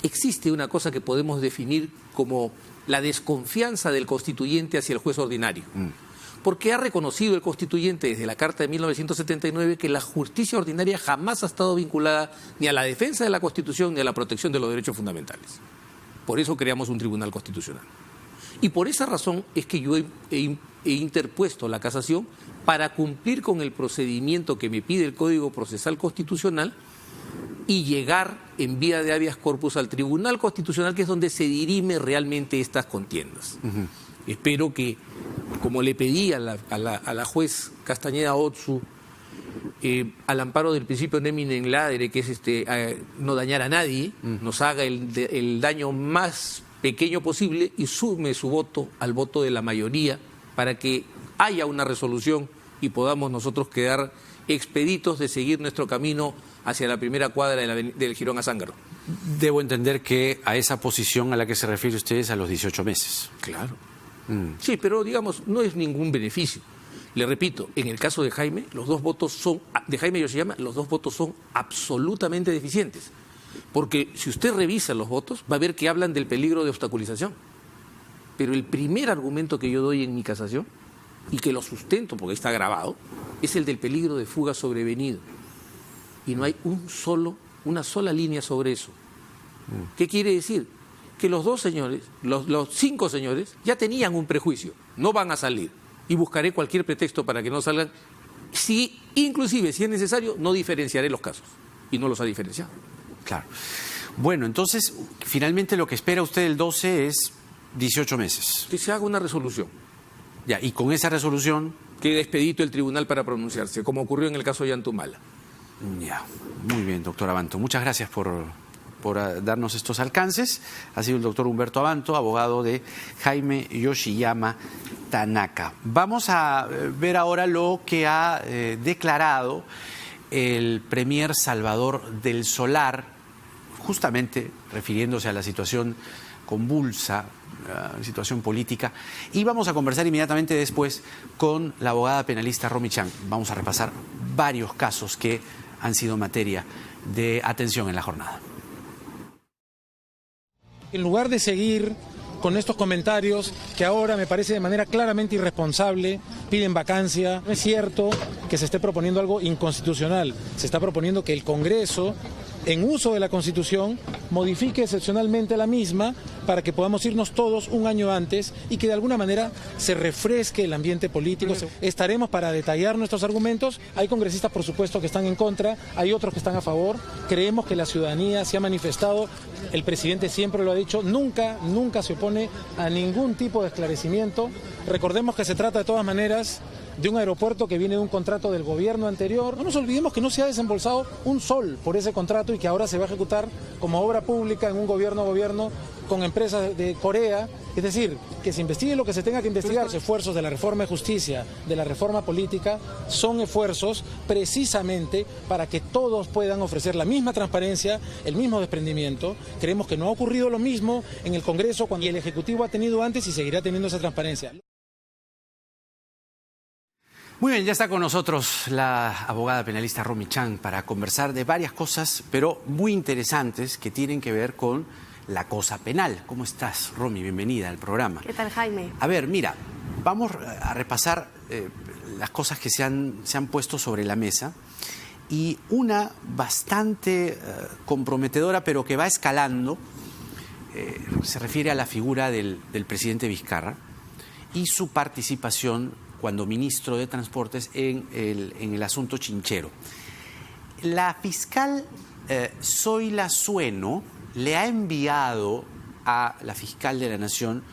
existe una cosa que podemos definir como la desconfianza del constituyente hacia el juez ordinario. Porque ha reconocido el constituyente desde la Carta de 1979 que la justicia ordinaria jamás ha estado vinculada ni a la defensa de la Constitución ni a la protección de los derechos fundamentales. Por eso creamos un tribunal constitucional. Y por esa razón es que yo he interpuesto la casación para cumplir con el procedimiento que me pide el Código Procesal Constitucional y llegar en vía de habeas corpus al Tribunal Constitucional, que es donde se dirime realmente estas contiendas. Espero que, como le pedí a la juez Castañeda Otsu, al amparo del principio nemine ladere, que es no dañar a nadie, nos haga el daño más pequeño posible y sume su voto al voto de la mayoría para que haya una resolución y podamos nosotros quedar expeditos de seguir nuestro camino hacia la primera cuadra del Jirón a Zángaro. Debo entender que a esa posición a la que se refiere usted es a los 18 meses. Claro. Sí, pero digamos, no es ningún beneficio. Le repito, en el caso de Jaime, los dos votos son, de Jaime Yoshiyama, los dos votos son absolutamente deficientes. Porque si usted revisa los votos, va a ver que hablan del peligro de obstaculización. Pero el primer argumento que yo doy en mi casación, y que lo sustento porque está grabado, es el del peligro de fuga sobrevenido. Y no hay una sola línea sobre eso. ¿Qué quiere decir? Que los dos señores, los 5 señores, ya tenían un prejuicio. No van a salir. Y buscaré cualquier pretexto para que no salgan. Inclusive, si es necesario, no diferenciaré los casos. Y no los ha diferenciado. Claro. Bueno, entonces, finalmente lo que espera usted el 12 es 18 meses. Que se haga una resolución. Ya, y con esa resolución queda expedito el tribunal para pronunciarse, como ocurrió en el caso de Yantumala. Ya, muy bien, doctor Abanto. Muchas gracias por por darnos estos alcances ha sido el doctor Humberto Abanto, abogado de Jaime Yoshiyama Tanaka. Vamos a ver ahora lo que ha declarado el premier Salvador del Solar, justamente refiriéndose a la situación convulsa, situación política, y vamos a conversar inmediatamente después con la abogada penalista Romy Chang. Vamos a repasar varios casos que han sido materia de atención en la jornada. En lugar de seguir con estos comentarios que ahora me parece de manera claramente irresponsable, piden vacancia, no es cierto que se esté proponiendo algo inconstitucional, se está proponiendo que el Congreso, en uso de la Constitución, modifique excepcionalmente la misma para que podamos irnos todos un año antes y que de alguna manera se refresque el ambiente político. Estaremos para detallar nuestros argumentos. Hay congresistas, por supuesto, que están en contra, hay otros que están a favor. Creemos que la ciudadanía se ha manifestado, el presidente siempre lo ha dicho, nunca se opone a ningún tipo de esclarecimiento. Recordemos que se trata de todas maneras de un aeropuerto que viene de un contrato del gobierno anterior. No nos olvidemos que no se ha desembolsado un sol por ese contrato y que ahora se va a ejecutar como obra pública en un gobierno con empresas de Corea. Es decir, que se investigue lo que se tenga que investigar. Los esfuerzos de la reforma de justicia, de la reforma política, son esfuerzos precisamente para que todos puedan ofrecer la misma transparencia, el mismo desprendimiento. Creemos que no ha ocurrido lo mismo en el Congreso cuando el Ejecutivo ha tenido antes y seguirá teniendo esa transparencia. Muy bien, ya está con nosotros la abogada penalista Romy Chang para conversar de varias cosas, pero muy interesantes que tienen que ver con la cosa penal. ¿Cómo estás, Romy? Bienvenida al programa. ¿Qué tal, Jaime? A ver, mira, vamos a repasar las cosas que se han puesto sobre la mesa, y una bastante comprometedora, pero que va escalando, se refiere a la figura del presidente Vizcarra y su participación cuando ministro de Transportes en el asunto Chinchero. La fiscal Zoila Sueno le ha enviado a la fiscal de la Nación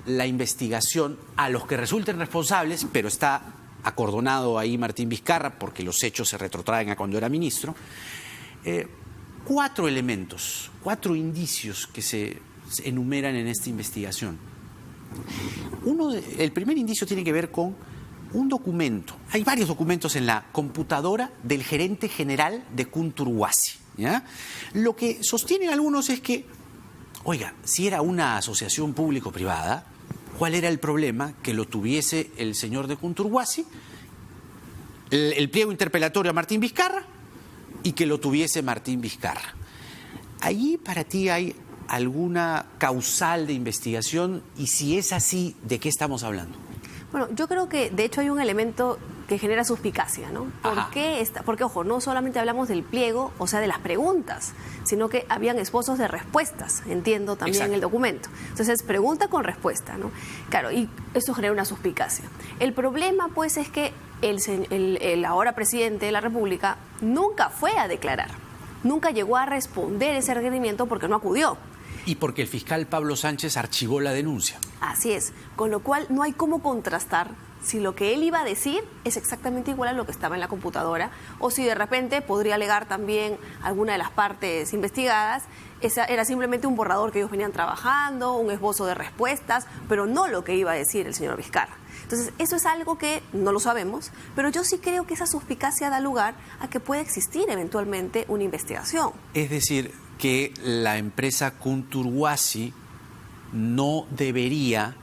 la investigación a los que resulten responsables, pero está acordonado ahí Martín Vizcarra porque los hechos se retrotraen a cuando era ministro. 4 elementos, 4 indicios que se enumeran en esta investigación. El primer indicio tiene que ver con un documento. Hay varios documentos en la computadora del gerente general de Kunturhuasi, ¿ya? Lo que sostienen algunos es que, oiga, si era una asociación público-privada, ¿cuál era el problema que lo tuviese el señor de Kunturhuasi, el pliego interpelatorio a Martín Vizcarra, y que lo tuviese Martín Vizcarra? ¿Allí para ti hay alguna causal de investigación? Y si es así, ¿de qué estamos hablando? Bueno, yo creo que de hecho hay un elemento que genera suspicacia, ¿no? Porque, ojo, no solamente hablamos del pliego, o sea, de las preguntas, sino que habían esbozos de respuestas, entiendo también. Exacto. En el documento. Entonces, pregunta con respuesta, ¿no? Claro, y eso genera una suspicacia. El problema, pues, es que el ahora presidente de la República nunca fue a declarar, nunca llegó a responder ese requerimiento porque no acudió. Y porque el fiscal Pablo Sánchez archivó la denuncia. Así es, con lo cual no hay cómo contrastar si lo que él iba a decir es exactamente igual a lo que estaba en la computadora, o si de repente podría alegar también alguna de las partes investigadas. Era simplemente un borrador que ellos venían trabajando, un esbozo de respuestas, pero no lo que iba a decir el señor Vizcarra. Entonces, eso es algo que no lo sabemos, pero yo sí creo que esa suspicacia da lugar a que pueda existir eventualmente una investigación. Es decir, que la empresa Kunturhuasi no debería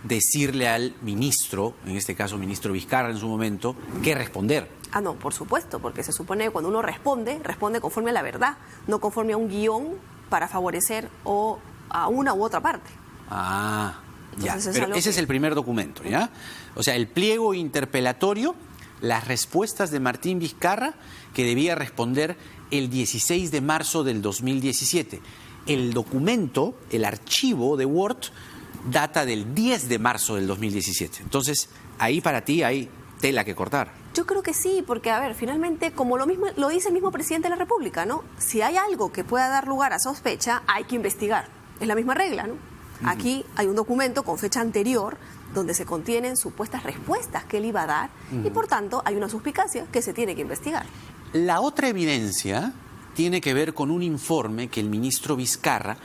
decirle al ministro, en este caso ministro Vizcarra en su momento, qué responder. Ah, no, por supuesto, porque se supone que cuando uno responde conforme a la verdad, no conforme a un guión para favorecer o a una u otra parte. Ah, ya, pero ese es el primer documento, ¿ya? O sea, el pliego interpelatorio, las respuestas de Martín Vizcarra, que debía responder el 16 de marzo del 2017. El documento, el archivo de Word, data del 10 de marzo del 2017. Entonces, ahí para ti hay tela que cortar. Yo creo que sí, porque, a ver, finalmente, como lo dice el mismo presidente de la República, ¿no? Si hay algo que pueda dar lugar a sospecha, hay que investigar. Es la misma regla, ¿no? Aquí hay un documento con fecha anterior donde se contienen supuestas respuestas que él iba a dar y, por tanto, hay una suspicacia que se tiene que investigar. La otra evidencia tiene que ver con un informe que el ministro Vizcarra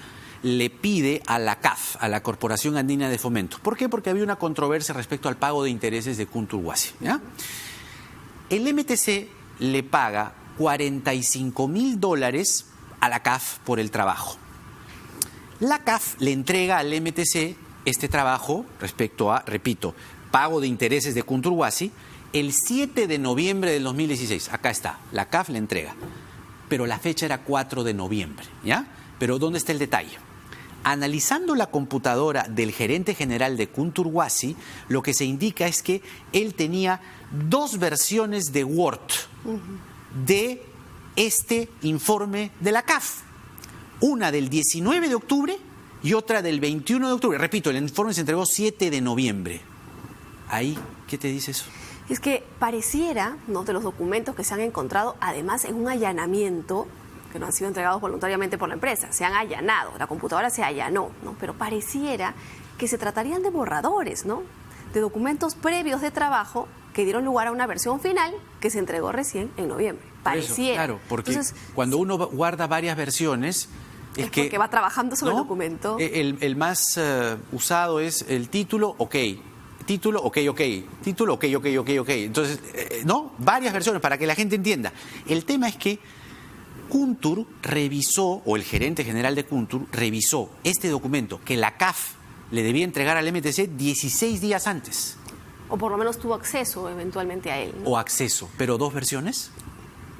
le pide a la CAF, a la Corporación Andina de Fomento. ¿Por qué? Porque había una controversia respecto al pago de intereses de Kunturhuasi, ¿ya? El MTC le paga $45.000 a la CAF por el trabajo. La CAF le entrega al MTC este trabajo respecto a, repito, pago de intereses de Kunturhuasi el 7 de noviembre del 2016. Acá está, la CAF le entrega. Pero la fecha era 4 de noviembre, ¿ya? Pero ¿dónde está el detalle? Analizando la computadora del gerente general de Kunturhuasi, lo que se indica es que él tenía 2 versiones de Word de este informe de la CAF. Una del 19 de octubre y otra del 21 de octubre. Repito, el informe se entregó 7 de noviembre. Ahí, ¿qué te dice eso? Es que pareciera, ¿no?, de los documentos que se han encontrado, además en un allanamiento, que no han sido entregados voluntariamente por la empresa, se han allanado, la computadora se allanó, ¿no? Pero pareciera que se tratarían de borradores, ¿no?, de documentos previos de trabajo que dieron lugar a una versión final que se entregó recién en noviembre. Pareciera. Eso, claro, porque entonces, cuando uno guarda varias versiones... Es que va trabajando sobre, ¿no?, el documento. El más usado es el título, ok. Título, ok. Título, ok. Entonces, ¿no? Varias versiones para que la gente entienda. El tema es que Kuntur revisó, o el gerente general de Kuntur revisó este documento que la CAF le debía entregar al MTC 16 días antes. O por lo menos tuvo acceso eventualmente a él, ¿no? O acceso, pero 2 versiones.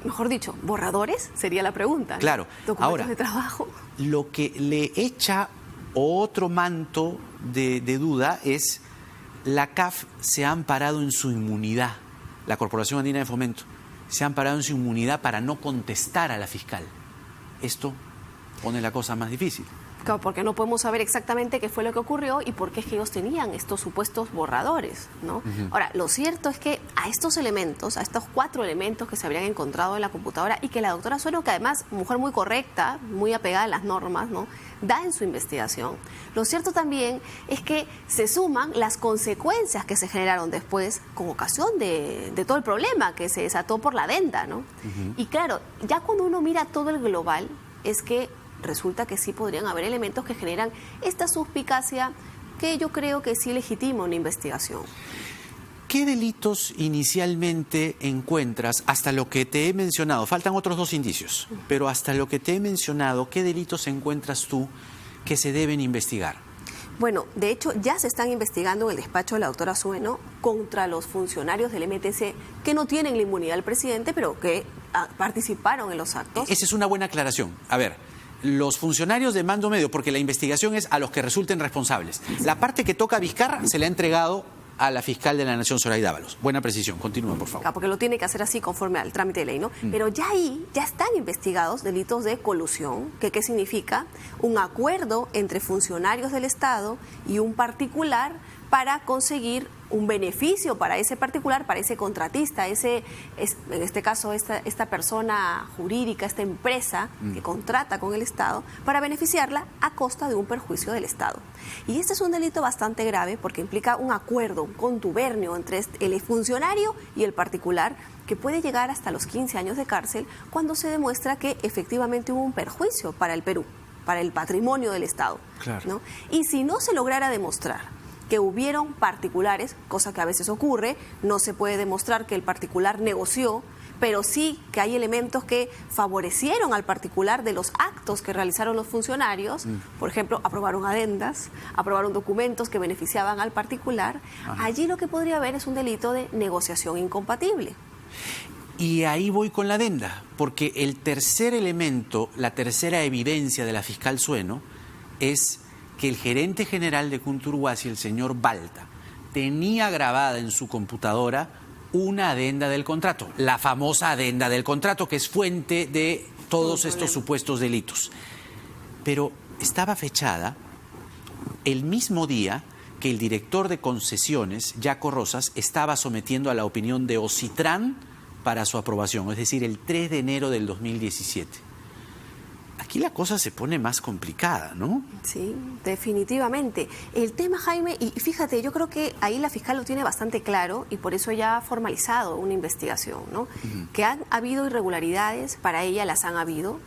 Mejor dicho, ¿borradores? Sería la pregunta, ¿no? Claro. Documentos ahora, de trabajo. Lo que le echa otro manto de duda es la CAF se ha amparado en su inmunidad, la Corporación Andina de Fomento, se ha amparado en su inmunidad para no contestar a la fiscal. Esto pone la cosa más difícil. Claro, porque no podemos saber exactamente qué fue lo que ocurrió y por qué es que ellos tenían estos supuestos borradores, ¿no? Ahora, lo cierto es que a estos elementos, a estos 4 elementos que se habrían encontrado en la computadora y que la doctora Sueno, que además, mujer muy correcta, muy apegada a las normas, ¿no?, da en su investigación. Lo cierto también es que se suman las consecuencias que se generaron después con ocasión de todo el problema que se desató por la adenda, ¿no? Y claro, ya cuando uno mira todo el global, es que resulta que sí podrían haber elementos que generan esta suspicacia que yo creo que sí legitima una investigación. ¿Qué delitos inicialmente encuentras hasta lo que te he mencionado? Faltan otros 2 indicios, pero hasta lo que te he mencionado, ¿qué delitos encuentras tú que se deben investigar? Bueno, de hecho ya se están investigando en el despacho de la doctora Sueno contra los funcionarios del MTC que no tienen la inmunidad del presidente, pero que participaron en los actos. Esa es una buena aclaración. A ver, los funcionarios de mando medio, porque la investigación es a los que resulten responsables. La parte que toca a Vizcarra se le ha entregado a la fiscal de la Nación, Zoraida Ábalos. Buena precisión. Continúa, por favor. Porque lo tiene que hacer así conforme al trámite de ley, ¿no? Pero ya ahí ya están investigados delitos de colusión, que ¿qué significa? Un acuerdo entre funcionarios del Estado y un particular para conseguir un beneficio para ese particular, para ese contratista, en este caso esta persona jurídica, esta empresa que contrata con el Estado, para beneficiarla a costa de un perjuicio del Estado. Y este es un delito bastante grave porque implica un acuerdo, un contubernio entre el funcionario y el particular que puede llegar hasta los 15 años de cárcel cuando se demuestra que efectivamente hubo un perjuicio para el Perú, para el patrimonio del Estado. Claro. ¿No? Y si no se lograra demostrar que hubieron particulares, cosa que a veces ocurre, no se puede demostrar que el particular negoció, pero sí que hay elementos que favorecieron al particular de los actos que realizaron los funcionarios. Por ejemplo, aprobaron adendas, aprobaron documentos que beneficiaban al particular. Ajá. Allí lo que podría haber es un delito de negociación incompatible. Y ahí voy con la adenda, porque el tercer elemento, la tercera evidencia de la fiscal Sueno es que el gerente general de Kunturhuasi, el señor Balta, tenía grabada en su computadora una adenda del contrato, la famosa adenda del contrato, que es fuente de todos estos supuestos delitos. Pero estaba fechada el mismo día que el director de concesiones, Jaco Rosas, estaba sometiendo a la opinión de Ocitran para su aprobación, es decir, el 3 de enero del 2017. aquí la cosa se pone más complicada, ¿no? Sí, definitivamente. El tema, Jaime, y fíjate, yo creo que ahí la fiscal lo tiene bastante claro y por eso ya ha formalizado una investigación, ¿no? Que han habido irregularidades, para ella las han habido.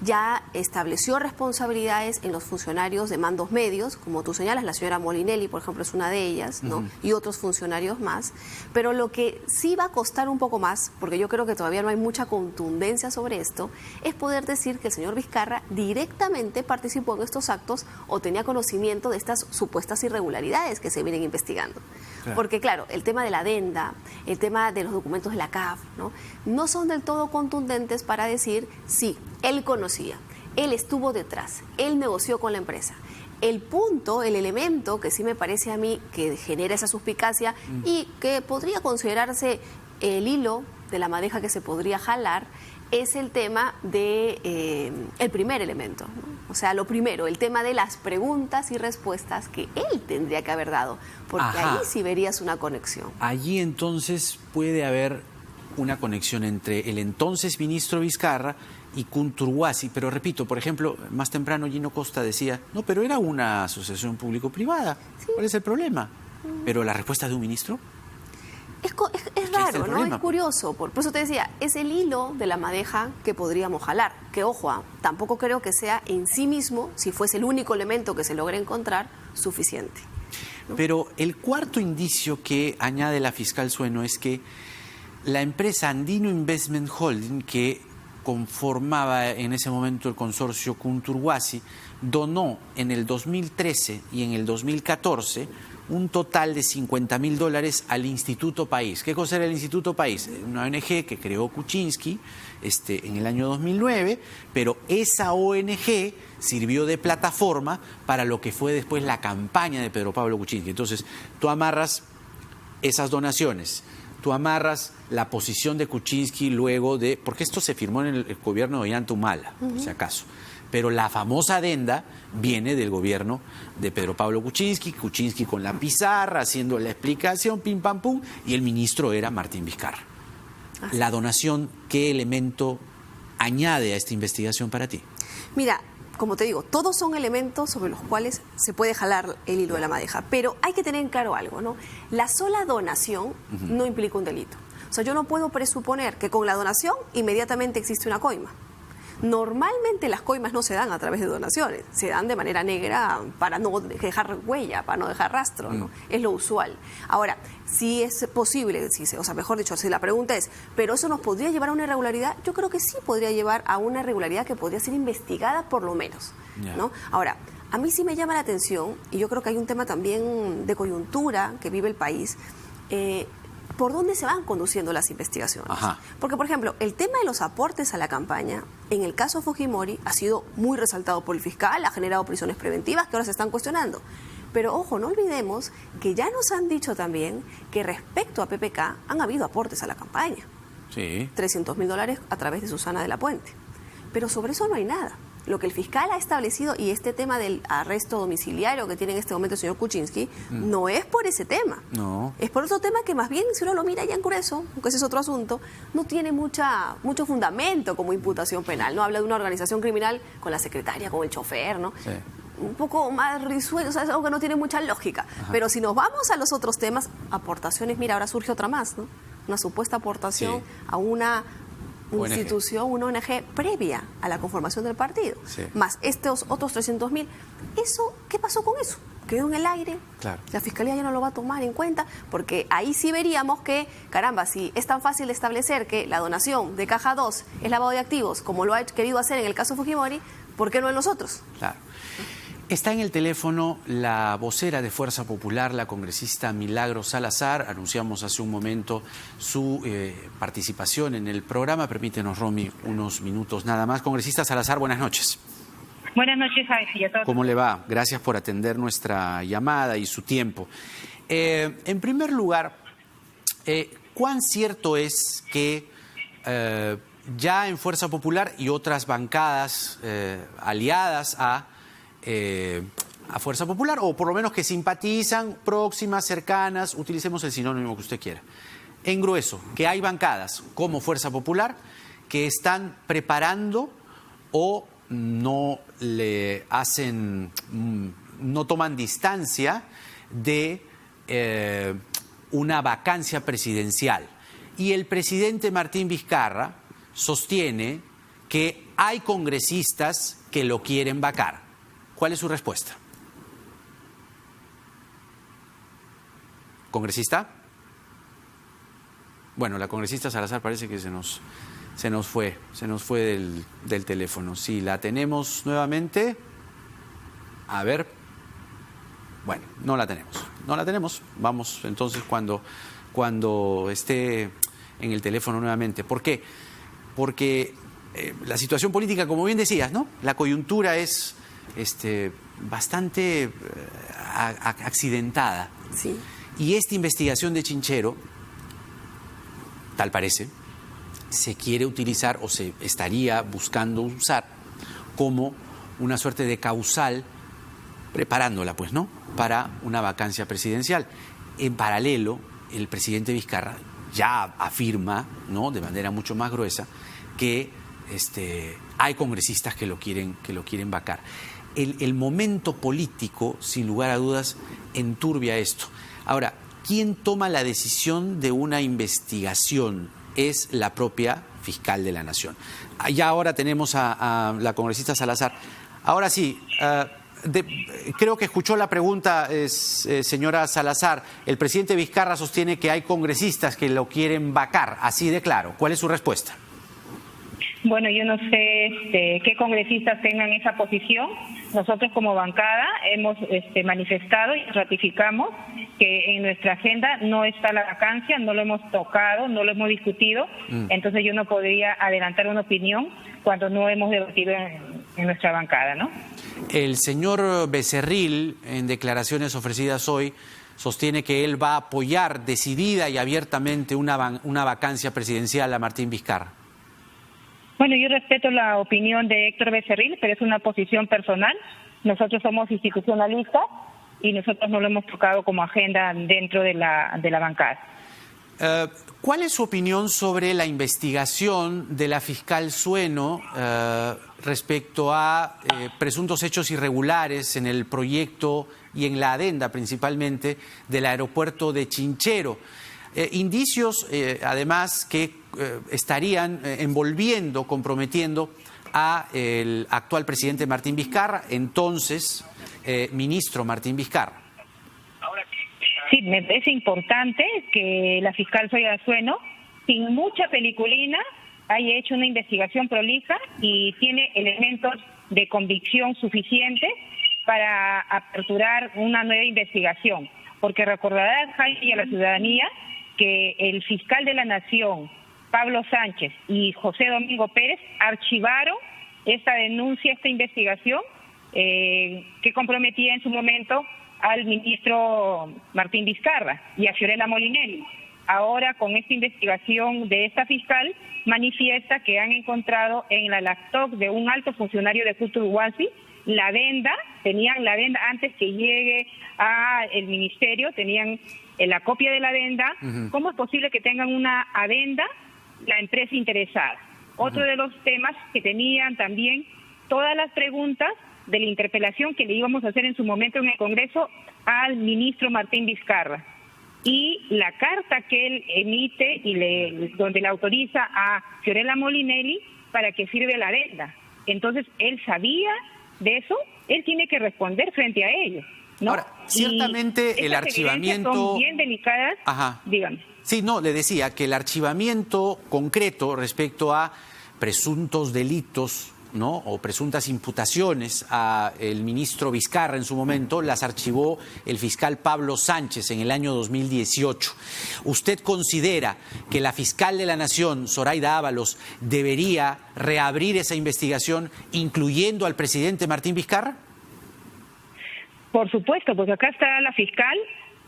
Ya estableció responsabilidades en los funcionarios de mandos medios, como tú señalas, la señora Molinelli, por ejemplo, es una de ellas, ¿no? Y otros funcionarios más. Pero lo que sí va a costar un poco más, porque yo creo que todavía no hay mucha contundencia sobre esto, es poder decir que el señor Vizcarra directamente participó en estos actos o tenía conocimiento de estas supuestas irregularidades que se vienen investigando. Claro. Porque, claro, el tema de la adenda, el tema de los documentos de la CAF, no son del todo contundentes para decir, sí, él conocía, él estuvo detrás, él negoció con la empresa. El punto, el elemento que sí me parece a mí que genera esa suspicacia y que podría considerarse el hilo de la madeja que se podría jalar, es el tema de el primer elemento, ¿no? O sea, lo primero, el tema de las preguntas y respuestas que él tendría que haber dado, porque ahí sí verías una conexión. Allí entonces puede haber una conexión entre el entonces ministro Vizcarra y Kunturwasi, pero repito, por ejemplo, más temprano Gino Costa decía, no, pero era una asociación público-privada, ¿cuál es el problema? Pero la respuesta de un ministro... Es raro, ¿no? Es curioso. Por eso te decía, es el hilo de la madeja que podríamos jalar. Que, ojo, tampoco creo que sea en sí mismo, si fuese el único elemento que se logre encontrar, suficiente, ¿no? Pero el cuarto indicio que añade la fiscal Sueno es que la empresa Andino Investment Holding, que conformaba en ese momento el consorcio Kunturwasi, donó en el 2013 y en el 2014 un total de $50.000 al Instituto País. ¿Qué cosa era el Instituto País? Una ONG que creó Kuczynski en el año 2009, pero esa ONG sirvió de plataforma para lo que fue después la campaña de Pedro Pablo Kuczynski. Entonces, tú amarras esas donaciones, tú amarras la posición de Kuczynski luego de... Porque esto se firmó en el gobierno de Ollanta Humala, por si acaso. Pero la famosa adenda viene del gobierno de Pedro Pablo Kuczynski, Kuczynski con la pizarra, haciendo la explicación, pim, pam, pum, y el ministro era Martín Vizcarra. La donación, ¿qué elemento añade a esta investigación para ti? Mira, como te digo, todos son elementos sobre los cuales se puede jalar el hilo de la madeja, pero hay que tener en claro algo, ¿no? La sola donación no implica un delito. O sea, yo no puedo presuponer que con la donación inmediatamente existe una coima. Normalmente las coimas no se dan a través de donaciones, se dan de manera negra para no dejar huella, para no dejar rastro, ¿no? Es lo usual. Ahora, si es posible, o sea, mejor dicho, si la pregunta es, ¿pero eso nos podría llevar a una irregularidad? Yo creo que sí podría llevar a una irregularidad que podría ser investigada por lo menos, ¿no? Ahora, a mí sí me llama la atención, y yo creo que hay un tema también de coyuntura que vive el país, ¿por dónde se van conduciendo las investigaciones? Porque, por ejemplo, el tema de los aportes a la campaña, en el caso Fujimori, ha sido muy resaltado por el fiscal, ha generado prisiones preventivas que ahora se están cuestionando. Pero, ojo, no olvidemos que ya nos han dicho también que respecto a PPK han habido aportes a la campaña. Sí. $300.000 a través de Susana de la Puente. Pero sobre eso no hay nada. Lo que el fiscal ha establecido y este tema del arresto domiciliario que tiene en este momento el señor Kuczynski no es por ese tema. No. Es por otro tema que más bien, si uno lo mira ya en grueso, aunque ese es otro asunto, no tiene mucho fundamento como imputación penal. No habla de una organización criminal con la secretaria, con el chofer, ¿no? Sí. Un poco más risueño, o sea, es algo que no tiene mucha lógica. Pero si nos vamos a los otros temas, aportaciones, mira, ahora surge otra más, ¿no? Una supuesta aportación a una institución, una ONG previa a la conformación del partido, más estos otros 300.000. ¿Eso qué pasó con eso? Quedó en el aire. Claro. La Fiscalía ya no lo va a tomar en cuenta, porque ahí sí veríamos que, caramba, si es tan fácil establecer que la donación de Caja 2 es lavado de activos, como lo ha querido hacer en el caso Fujimori, ¿por qué no en los otros? Claro. Está en el teléfono la vocera de Fuerza Popular, la congresista Milagros Salazar. Anunciamos hace un momento su participación en el programa. Permítenos, Romy, unos minutos nada más. Congresista Salazar, buenas noches. Buenas noches, Jaime. ¿Cómo le va? Gracias por atender nuestra llamada y su tiempo. En primer lugar, ¿cuán cierto es que ya en Fuerza Popular y otras bancadas aliadas a Fuerza Popular, o por lo menos que simpatizan, próximas, cercanas, utilicemos el sinónimo que usted quiera, en grueso, que hay bancadas como Fuerza Popular que están preparando o no le hacen, no toman distancia de una vacancia presidencial. Y el presidente Martín Vizcarra sostiene que hay congresistas que lo quieren vacar. ¿Cuál es su respuesta? ¿Congresista? Bueno, la congresista Salazar parece que se nos fue del teléfono. Si la tenemos nuevamente, a ver, bueno, no la tenemos. Vamos entonces cuando esté en el teléfono nuevamente. ¿Por qué? Porque la situación política, como bien decías, ¿no? La coyuntura es bastante accidentada. Sí. Y esta investigación de Chinchero, tal parece, se quiere utilizar o se estaría buscando usar como una suerte de causal, preparándola, pues, ¿no?, para una vacancia presidencial. En paralelo, el presidente Vizcarra ya afirma, ¿no?, de manera mucho más gruesa, que hay congresistas que lo quieren vacar. El momento político, sin lugar a dudas, enturbia esto. Ahora, ¿quién toma la decisión de una investigación? Es la propia fiscal de la Nación. Ya ahora tenemos a la congresista Salazar. Ahora sí, creo que escuchó la pregunta, señora Salazar. El presidente Vizcarra sostiene que hay congresistas que lo quieren vacar, así de claro. ¿Cuál es su respuesta? Bueno, yo no sé qué congresistas tengan esa posición. Nosotros como bancada hemos manifestado y ratificamos que en nuestra agenda no está la vacancia, no lo hemos tocado, no lo hemos discutido. Entonces yo no podría adelantar una opinión cuando no hemos debatido en nuestra bancada, ¿no? El señor Becerril, en declaraciones ofrecidas hoy, sostiene que él va a apoyar decidida y abiertamente una vacancia presidencial a Martín Vizcarra. Bueno, yo respeto la opinión de Héctor Becerril, pero es una posición personal. Nosotros somos institucionalistas y nosotros no lo hemos tocado como agenda dentro de la bancada. ¿Cuál es su opinión sobre la investigación de la fiscal Sueno respecto a presuntos hechos irregulares en el proyecto y en la adenda principalmente del aeropuerto de Chinchero? Indicios, además, que estarían envolviendo, comprometiendo a el actual presidente Martín Vizcarra, entonces ministro Martín Vizcarra. Sí, me parece importante que la fiscal Zoila Sueno, sin mucha peliculina, haya hecho una investigación prolija y tiene elementos de convicción suficientes para aperturar una nueva investigación. Porque recordará, Jaime, y a la ciudadanía que el fiscal de la Nación, Pablo Sánchez, y José Domingo Pérez archivaron esta denuncia, esta investigación que comprometía en su momento al ministro Martín Vizcarra y a Fiorella Molinelli. Ahora, con esta investigación de esta fiscal, manifiesta que han encontrado en la laptop de un alto funcionario de Cuturhuasi la adenda, tenían la adenda antes que llegue al ministerio, tenían la copia de la adenda. ¿Cómo es posible que tengan una adenda la empresa interesada? Otro de los temas que tenían también todas las preguntas de la interpelación que le íbamos a hacer en su momento en el Congreso al ministro Martín Vizcarra. Y la carta que él emite donde le autoriza a Fiorella Molinelli para que sirve la adenda. Entonces, él sabía de eso, él tiene que responder frente a ello, ¿no? Ahora, ciertamente el archivamiento son bien delicadas. Ajá. Dígame. Sí, no, le decía que el archivamiento concreto respecto a presuntos delitos, ¿no?, o presuntas imputaciones a el ministro Vizcarra en su momento, las archivó el fiscal Pablo Sánchez en el año 2018. ¿Usted considera que la fiscal de la Nación, Zoraida Ábalos, debería reabrir esa investigación, incluyendo al presidente Martín Vizcarra? Por supuesto, porque acá está la fiscal,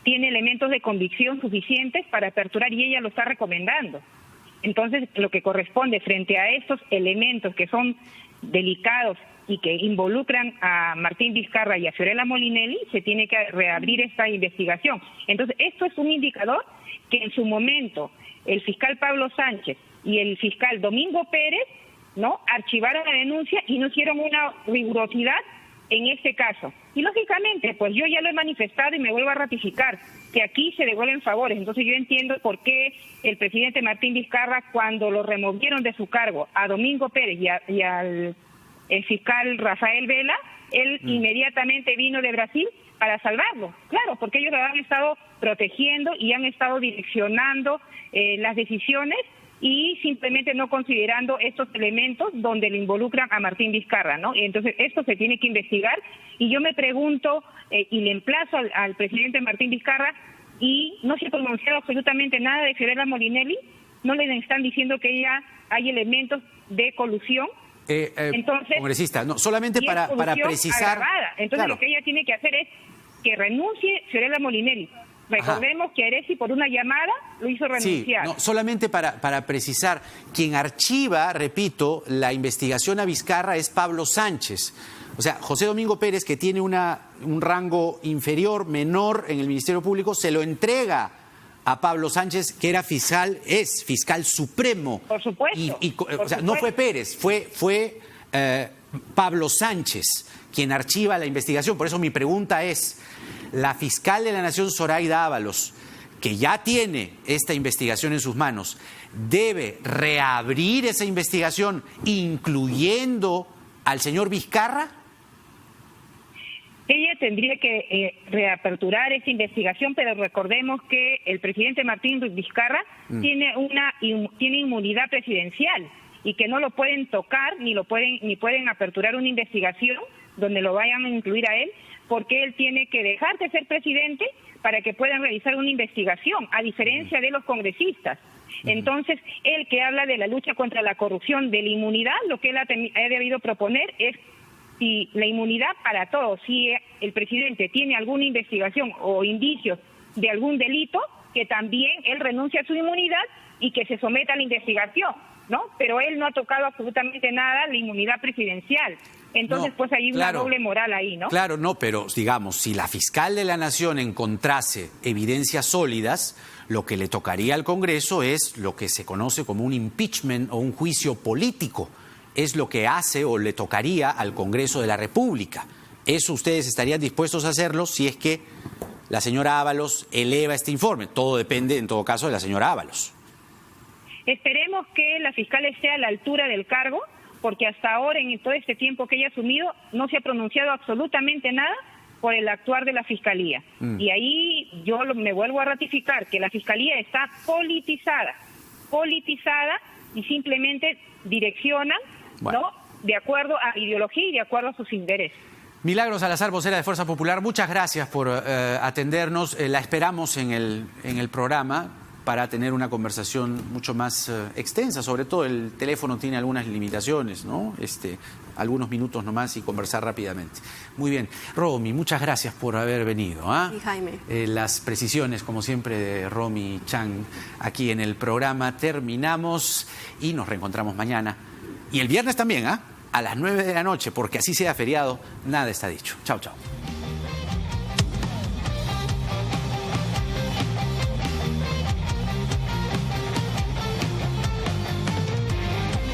tiene elementos de convicción suficientes para aperturar y ella lo está recomendando. Entonces, lo que corresponde frente a estos elementos que son delicados y que involucran a Martín Vizcarra y a Fiorella Molinelli, se tiene que reabrir esta investigación. Entonces, esto es un indicador que en su momento el fiscal Pablo Sánchez y el fiscal Domingo Pérez ¿no? Archivaron la denuncia y no hicieron una rigurosidad en este caso. Y lógicamente, pues yo ya lo he manifestado y me vuelvo a ratificar, que aquí se devuelven favores. Entonces yo entiendo por qué el presidente Martín Vizcarra, cuando lo removieron de su cargo a Domingo Pérez y al fiscal Rafael Vela, él inmediatamente vino de Brasil para salvarlo. Claro, porque ellos lo han estado protegiendo y han estado direccionando las decisiones y simplemente no considerando estos elementos donde le involucran a Martín Vizcarra, ¿no? Entonces esto se tiene que investigar y yo me pregunto y le emplazo al presidente Martín Vizcarra, y no se ha pronunciado absolutamente nada de Fiorella Molinelli, no le están diciendo que ella hay elementos de colusión. Entonces, congresista, no, solamente para precisar. Entonces claro, lo que ella tiene que hacer es que renuncie Fiorella Molinelli. Recordemos que Aresi por una llamada lo hizo renunciar. Sí, no, solamente para precisar, quien archiva, repito, la investigación a Vizcarra es Pablo Sánchez. O sea, José Domingo Pérez, que tiene un rango inferior, menor en el Ministerio Público, se lo entrega a Pablo Sánchez, que era es fiscal supremo. Por supuesto. O sea, no fue Pérez, fue Pablo Sánchez quien archiva la investigación. Por eso mi pregunta es, la fiscal de la Nación, Zoraida Ábalos, que ya tiene esta investigación en sus manos, ¿debe reabrir esa investigación incluyendo al señor Vizcarra? Ella tendría que reaperturar esa investigación, pero recordemos que el presidente Martín Vizcarra tiene inmunidad presidencial y que no lo pueden tocar ni pueden aperturar una investigación donde lo vayan a incluir a él, porque él tiene que dejar de ser presidente para que puedan realizar una investigación, a diferencia de los congresistas. Entonces, él que habla de la lucha contra la corrupción, de la inmunidad, lo que él ha debido proponer es si la inmunidad para todos, si el presidente tiene alguna investigación o indicios de algún delito, que también él renuncie a su inmunidad y que se someta a la investigación, ¿no? Pero él no ha tocado absolutamente nada la inmunidad presidencial. Entonces, pues hay una doble moral ahí, ¿no? Claro, no, pero digamos, si la fiscal de la Nación encontrase evidencias sólidas, lo que le tocaría al Congreso es lo que se conoce como un impeachment o un juicio político. Es lo que hace o le tocaría al Congreso de la República. Eso ustedes estarían dispuestos a hacerlo si es que la señora Ábalos eleva este informe. Todo depende, en todo caso, de la señora Ábalos. Esperemos que la fiscal esté a la altura del cargo, porque hasta ahora, en todo este tiempo que ella ha asumido, no se ha pronunciado absolutamente nada por el actuar de la Fiscalía. Y ahí yo me vuelvo a ratificar que la Fiscalía está politizada y simplemente direccionan, ¿no?, de acuerdo a ideología y de acuerdo a sus intereses. Milagros Salazar, vocera de Fuerza Popular, muchas gracias por atendernos. La esperamos en el programa para tener una conversación mucho más extensa. Sobre todo el teléfono tiene algunas limitaciones, ¿no? Algunos minutos nomás y conversar rápidamente. Muy bien. Romy, muchas gracias por haber venido. Sí, Jaime. Las precisiones, como siempre, de Romy Chang aquí en el programa. Terminamos y nos reencontramos mañana. Y el viernes también, a las 9 de la noche, porque así sea feriado, nada está dicho. Chao, chao.